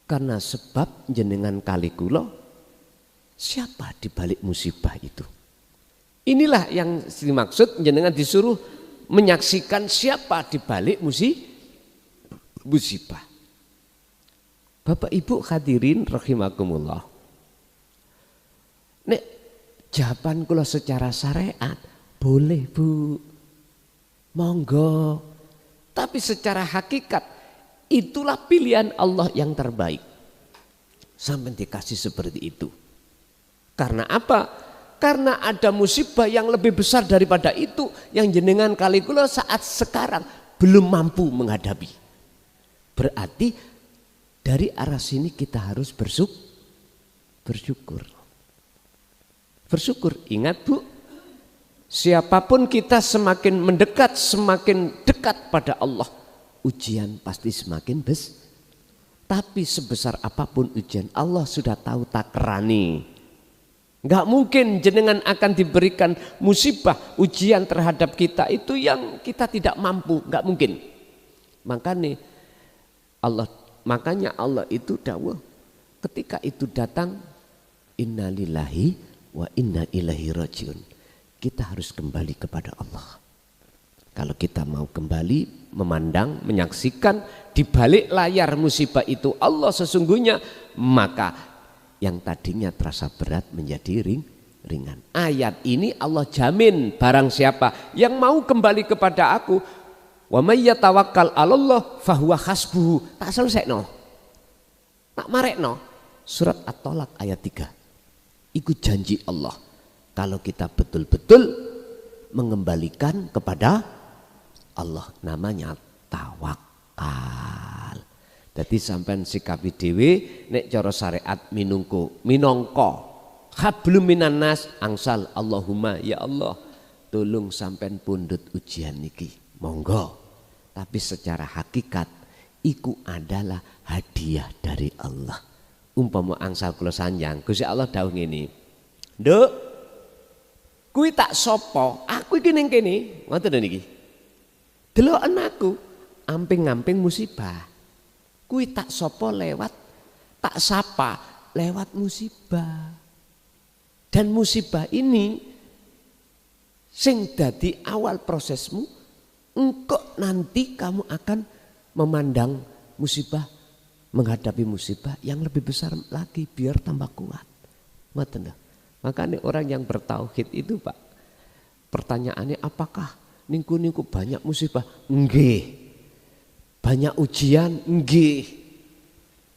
karena sebab jenengan kali kula. Siapa di balik musibah itu? Inilah yang dimaksud jenengan disuruh menyaksikan siapa di balik musibah. Bapak Ibu hadirin rahimakumullah. Nek jawaban kula secara syariat boleh Bu, monggo. Tapi secara hakikat itulah pilihan Allah yang terbaik. Sampai dikasih seperti itu. Karena apa? Karena ada musibah yang lebih besar daripada itu yang jenengan kali kula saat sekarang belum mampu menghadapi. Berarti dari arah sini kita harus bersyukur. Bersyukur. Ingat Bu, siapapun kita semakin mendekat, semakin dekat pada Allah, ujian pasti semakin besar. Tapi sebesar apapun ujian, Allah sudah tahu takrani. Enggak mungkin jenengan akan diberikan musibah, ujian terhadap kita itu yang kita tidak mampu, enggak mungkin. Makanya Allah itu dawuh ketika itu datang, innalillahi wa inna ilaihi rajiun. Kita harus kembali kepada Allah. Kalau kita mau kembali memandang, menyaksikan di balik layar musibah itu Allah sesungguhnya, maka yang tadinya terasa berat menjadi ringan. Ayat ini Allah jamin barang siapa yang mau kembali kepada aku, wa may yatawakkal 'alallah fahuwa hasbuhu. Tak selesaino. Tak marekno. Surat At-Tolak ayat 3. Itu janji Allah. Kalau kita betul-betul mengembalikan kepada Allah, namanya tawakal. Jadi sampean sikapi dhewe nek cara syariat minangka hablum minan nas angsal Allahumma ya Allah tolong sampean pundhut ujian niki. Monggo. Tapi secara hakikat iku adalah hadiah dari Allah. Umpama angsal kula sanjang, Gusti Allah dawuh ngene. Nduk, kuwi tak sapa? Aku iki ning kene, ngoten niki. Deloken aku amping-amping musibah. Kuwi tak sapa lewat, tak sapa lewat musibah. Dan musibah ini sing dadi awal prosesmu, engkau nanti kamu akan memandang musibah, menghadapi musibah yang lebih besar lagi biar tambah kuat. Makanya orang yang bertauhid itu Pak, pertanyaannya apakah ningku banyak musibah? Nggih. Banyak ujian, nggih.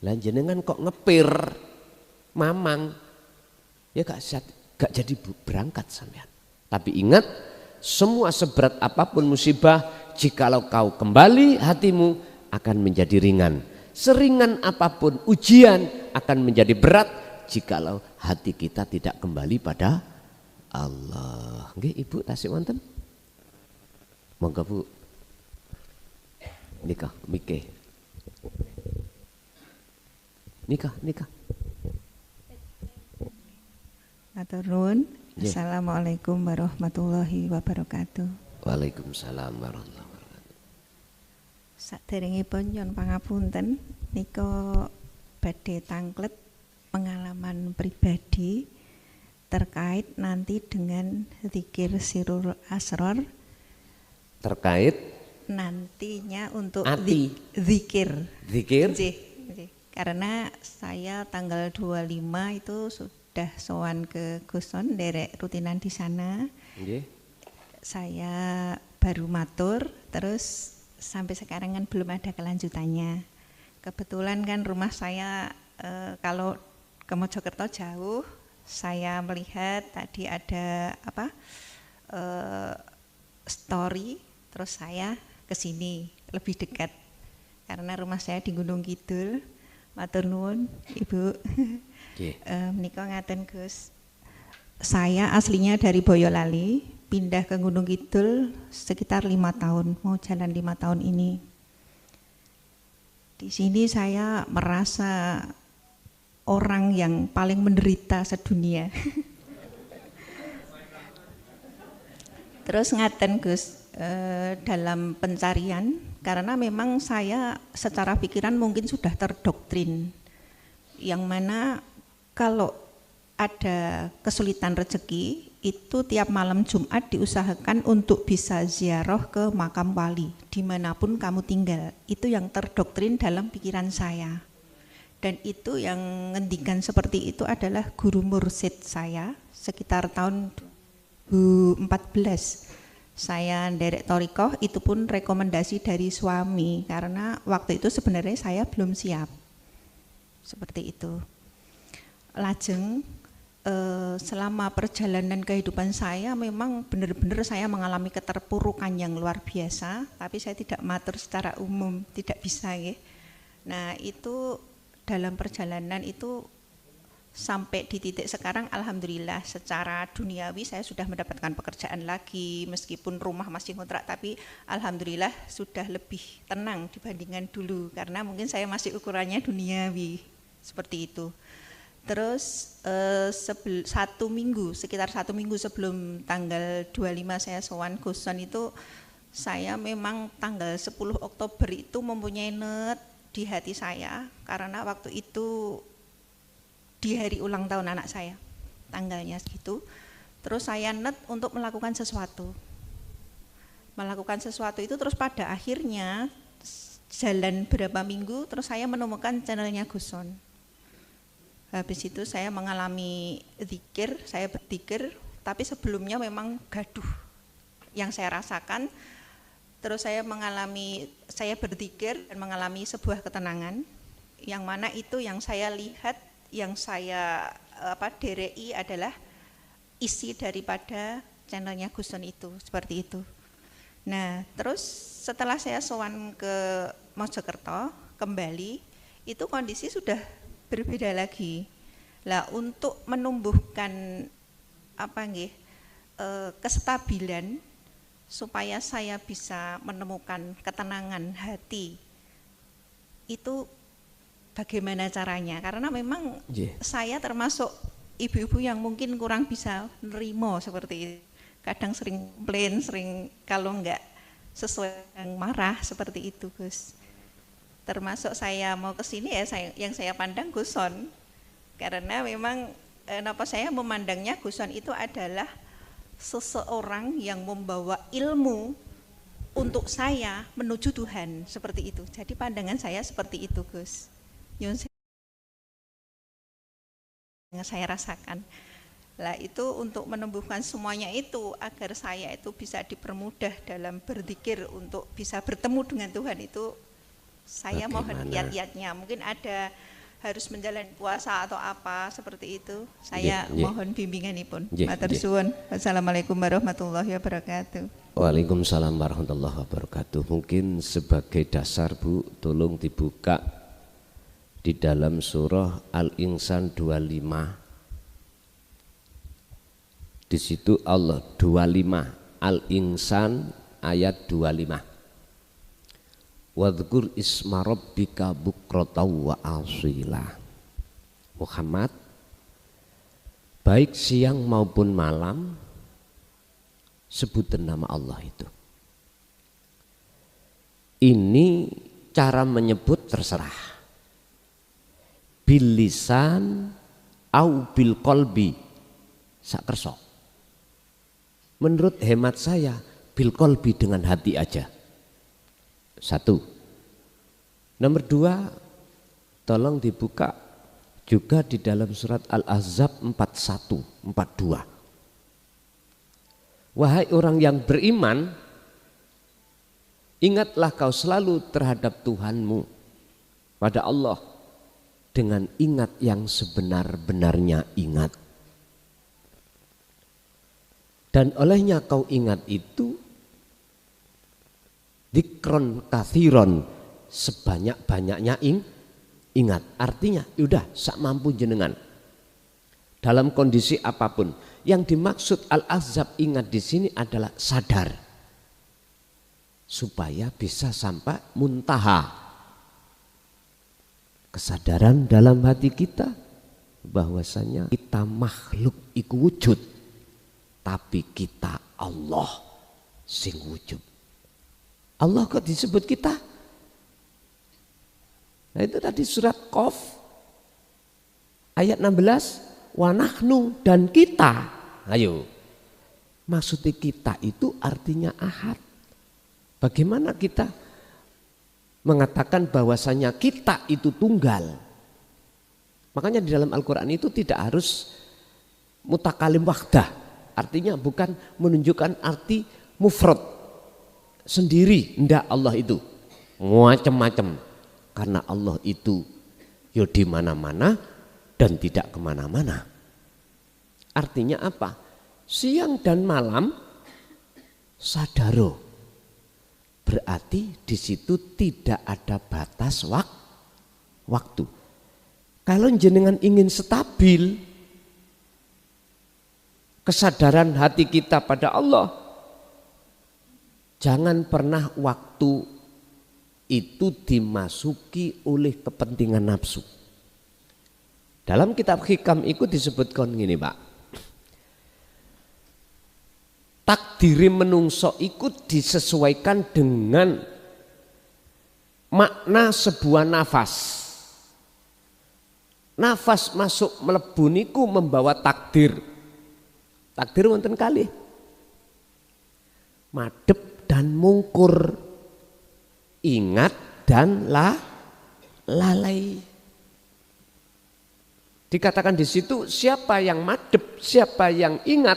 Lah jenengan kok ngepir, mamang, ya gak jadi berangkat sampean. Tapi ingat, semua seberat apapun musibah, jikalau kau kembali hatimu akan menjadi ringan. Seringan apapun ujian akan menjadi berat jikalau hati kita tidak kembali pada Allah. Nggih Ibu tasih wonten? Monggo Bu. Nikah. Matur nuwun. Assalamualaikum warahmatullahi wabarakatuh. Waalaikumsalam warahmatullahi wabarakatuh. Saderengipun nyuwun pangapunten nika badhe tanglet pengalaman pribadi terkait nanti dengan zikir sirrul asrar. Terkait nantinya untuk zikir. Zikir? Nggih. Karena saya tanggal 25 itu sudah sowan ke Guson, derek rutinan di sana. Nggih. Saya baru matur, terus sampai sekarang kan belum ada kelanjutannya. Kebetulan kan rumah saya kalau ke Mojokerto jauh, saya melihat tadi ada story, terus saya ke sini lebih dekat karena rumah saya di Gunung Kidul. Matur nuwun Ibu. Menika ngaten Gus. Saya aslinya dari Boyolali, pindah ke Gunung Kidul sekitar 5 tahun, mau jalan 5 tahun ini. Di sini saya merasa orang yang paling menderita sedunia. Terus ngaten Gus, dalam pencarian, karena memang saya secara pikiran mungkin sudah terdoktrin, yang mana kalau ada kesulitan rezeki, itu tiap malam Jumat diusahakan untuk bisa ziarah ke makam wali, dimanapun kamu tinggal. Itu yang terdoktrin dalam pikiran saya. Dan itu yang ngendikan seperti itu adalah guru mursid saya, sekitar tahun 2014. Saya nderek thariqah, itu pun rekomendasi dari suami, karena waktu itu sebenarnya saya belum siap. Seperti itu. Lajeng selama perjalanan kehidupan saya memang benar-benar saya mengalami keterpurukan yang luar biasa, tapi saya tidak matur secara umum, tidak bisa ya. Nah itu dalam perjalanan itu sampai di titik sekarang alhamdulillah secara duniawi saya sudah mendapatkan pekerjaan lagi, meskipun rumah masih kontrak, tapi alhamdulillah sudah lebih tenang dibandingkan dulu karena mungkin saya masih ukurannya duniawi seperti itu. Terus sekitar satu minggu sebelum tanggal 25 saya sowan Guson itu, saya memang tanggal 10 Oktober itu mempunyai net di hati saya karena waktu itu di hari ulang tahun anak saya, tanggalnya segitu. Terus saya net untuk melakukan sesuatu. Melakukan sesuatu itu terus pada akhirnya jalan berapa minggu terus saya menemukan channelnya Guson. Habis itu saya mengalami zikir, saya berzikir, tapi sebelumnya memang gaduh yang saya rasakan. Terus saya berzikir dan mengalami sebuah ketenangan, yang mana itu yang saya lihat, yang saya derei adalah isi daripada channelnya Guson itu, seperti itu. Nah, terus setelah saya sowan ke Mojokerto kembali, itu kondisi sudah berbeda lagi. Lah untuk menumbuhkan kestabilan supaya saya bisa menemukan ketenangan hati, itu bagaimana caranya? Karena memang saya termasuk ibu-ibu yang mungkin kurang bisa nerimo seperti itu. Kadang sering komplain, sering kalau enggak sesuai yang marah seperti itu, Gus. Termasuk saya mau ke sini ya, yang saya pandang Guson, karena memang saya memandangnya Guson itu adalah seseorang yang membawa ilmu untuk saya menuju Tuhan, seperti itu. Jadi pandangan saya seperti itu, Gus. Yang saya rasakan. Lah itu untuk menumbuhkan semuanya itu agar saya itu bisa dipermudah dalam berzikir untuk bisa bertemu dengan Tuhan itu. Saya mohon kiat-kiatnya, mungkin ada harus menjalani puasa atau apa seperti itu. Saya mohon bimbinganipun. Matur suwun. Wassalamualaikum warahmatullahi wabarakatuh. Waalaikumsalam warahmatullahi wabarakatuh. Mungkin sebagai dasar Bu, tolong dibuka di dalam surah Al-Insan 25. Di situ Allah 25, Al-Insan ayat 25. Wadhkur isma rabbika bukratan wa asila. Muhammad, baik siang maupun malam sebutan nama Allah itu. Ini cara menyebut terserah. Bil lisan au bil qalbi sak kerso. Menurut hemat saya bil qalbi dengan hati aja. Satu. Nomor dua, Tolong dibuka juga di dalam surat Al-Ahzab 41, 42. Wahai orang yang beriman, ingatlah kau selalu terhadap Tuhanmu, pada Allah, dengan ingat yang sebenar-benarnya ingat. Dan olehnya kau ingat itu dzikron kathiron, sebanyak-banyaknya ingat. Artinya yaudah sak mampu jenengan dalam kondisi apapun. Yang dimaksud Al-Ahzab ingat di sini adalah sadar supaya bisa sampai muntaha kesadaran dalam hati kita bahwasanya kita makhluk iku wujud, tapi kita Allah sing wujud. Allah kok disebut kita? Nah itu tadi surat Qaf ayat 16, wa nahnu, dan kita. Ayo, maksudnya kita itu artinya ahad. Bagaimana kita mengatakan bahwasanya kita itu tunggal? Makanya di dalam Al-Quran itu tidak harus mutakalim wahdah. Artinya bukan menunjukkan arti mufrad sendiri. Enggak, Allah itu macam-macam. Karena Allah itu ya di mana-mana dan tidak kemana-mana. Artinya apa? Siang dan malam sadaro. Berarti di situ tidak ada batas waktu. Kalau jenengan ingin stabil kesadaran hati kita pada Allah, jangan pernah waktu itu dimasuki oleh kepentingan nafsu. Dalam kitab Hikam itu disebutkan gini, Pak. Takdiri menungso ikut disesuaikan dengan makna sebuah nafas. Nafas masuk mlebu niku membawa takdir. Takdir wonten kalih. Madhep dan mungkur. Ingat dan lalai. Dikatakan di situ siapa yang madhep, siapa yang ingat,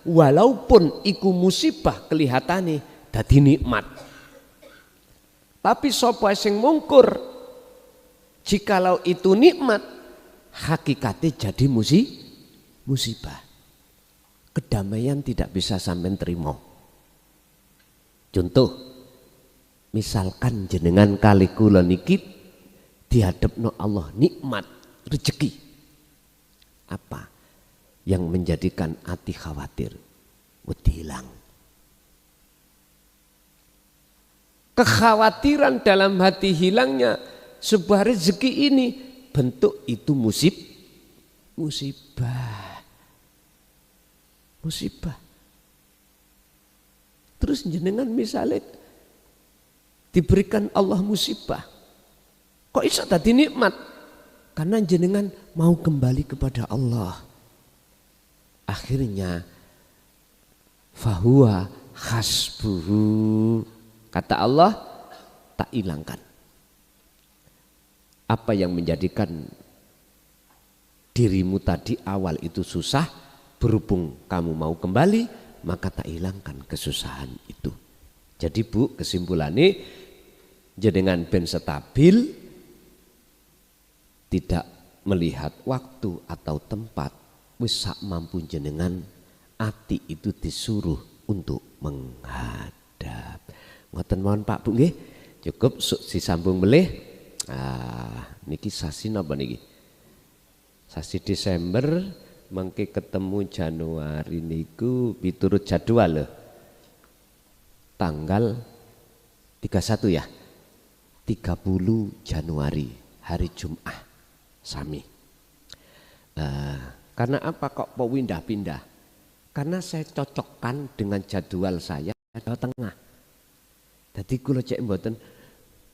walaupun iku musibah kelihatane dadi nikmat. Tapi sapa sing mungkur, jikalau itu nikmat, hakikatnya jadi musibah. Kedamaian tidak bisa sampai terima. Contoh, misalkan jenengan kali kula niki dihadapno Allah nikmat rezeki. Apa yang menjadikan hati khawatir? Wedi hilang. Kekhawatiran dalam hati hilangnya sebuah rezeki ini, bentuk itu musibah. Terus jenengan misalnya diberikan Allah musibah, kok iso tadi nikmat? Karena jenengan mau kembali kepada Allah. Akhirnya fahuwa hasbuhu, kata Allah, tak hilangkan. Apa yang menjadikan dirimu tadi awal itu susah, berhubung kamu mau kembali, maka tak hilangkan kesusahan itu. Jadi Bu, kesimpulannya jenengan ben stabil, tidak melihat waktu atau tempat, wis sak mampu jenengan, ati itu disuruh untuk menghadap. Ngoten mawon Pak Bu nggih. Cukup disambung melih. Niki sasi napa niki? Sasi Desember mengke ketemu Januari niku piturut jadwal lho. Tanggal 31 ya. 30 Januari hari Jumat. Sami. Karena apa kok mau pindah-pindah? Karena saya cocokkan dengan jadwal saya Jawa Tengah. Jadi kula cek mboten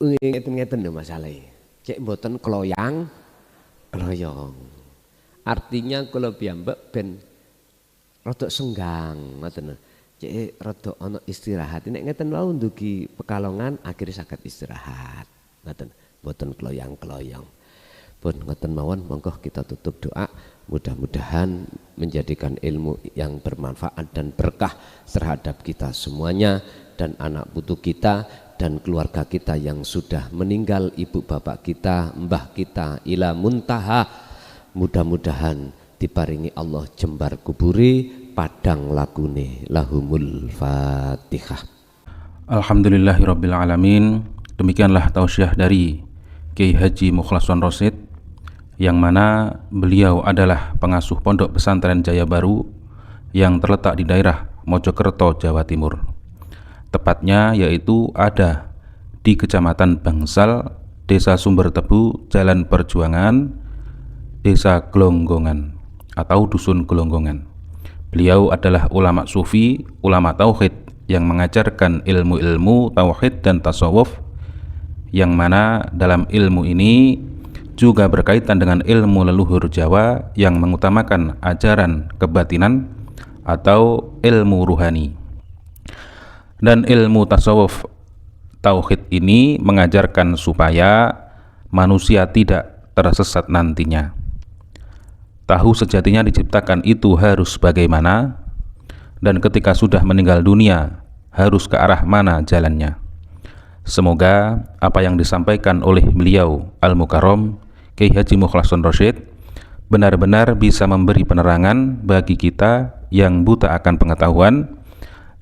ngeten lho masalahe. Cek mboten kloyong. Artinya kula piyambak ben rada senggang ngoten. Cek rada ana istirahat. Nek ngeten wau ndugi Pekalongan akhirnya saged istirahat. Ngoten, mboten kloyong-kloyong. Pun ngoten mawon, monggo kita tutup doa. Mudah-mudahan menjadikan ilmu yang bermanfaat dan berkah terhadap kita semuanya dan anak putu kita dan keluarga kita yang sudah meninggal, ibu bapak kita, mbah kita ila muntaha. Mudah-mudahan diparingi Allah jembar kuburi, padang lagune. Lahumul Fatihah. Alhamdulillahirabbil alamin. Demikianlah tausiah dari Kiai Haji Mukhlason Rosyid, yang mana beliau adalah pengasuh Pondok Pesantren Jaya Baru yang terletak di daerah Mojokerto, Jawa Timur. Tepatnya yaitu ada di Kecamatan Bangsal, Desa Sumber Tebu, Jalan Perjuangan, Desa Glonggongan atau Dusun Glonggongan. Beliau adalah ulama sufi, ulama tauhid yang mengajarkan ilmu-ilmu tauhid dan tasawuf, yang mana dalam ilmu ini juga berkaitan dengan ilmu leluhur Jawa yang mengutamakan ajaran kebatinan atau ilmu ruhani. Dan ilmu tasawuf tauhid ini mengajarkan supaya manusia tidak tersesat nantinya. Tahu sejatinya diciptakan itu harus bagaimana, dan ketika sudah meninggal dunia harus ke arah mana jalannya. Semoga apa yang disampaikan oleh beliau Al-Mukarram Kiai Haji Mukhlason Rosyid benar-benar bisa memberi penerangan bagi kita yang buta akan pengetahuan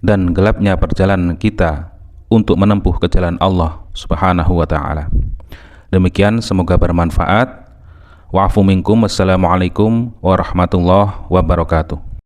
dan gelapnya perjalanan kita untuk menempuh ke jalan Allah Subhanahu wa ta'ala. Demikian, semoga bermanfaat. Wa'afu minkum. Wassalamualaikum warahmatullahi wabarakatuh.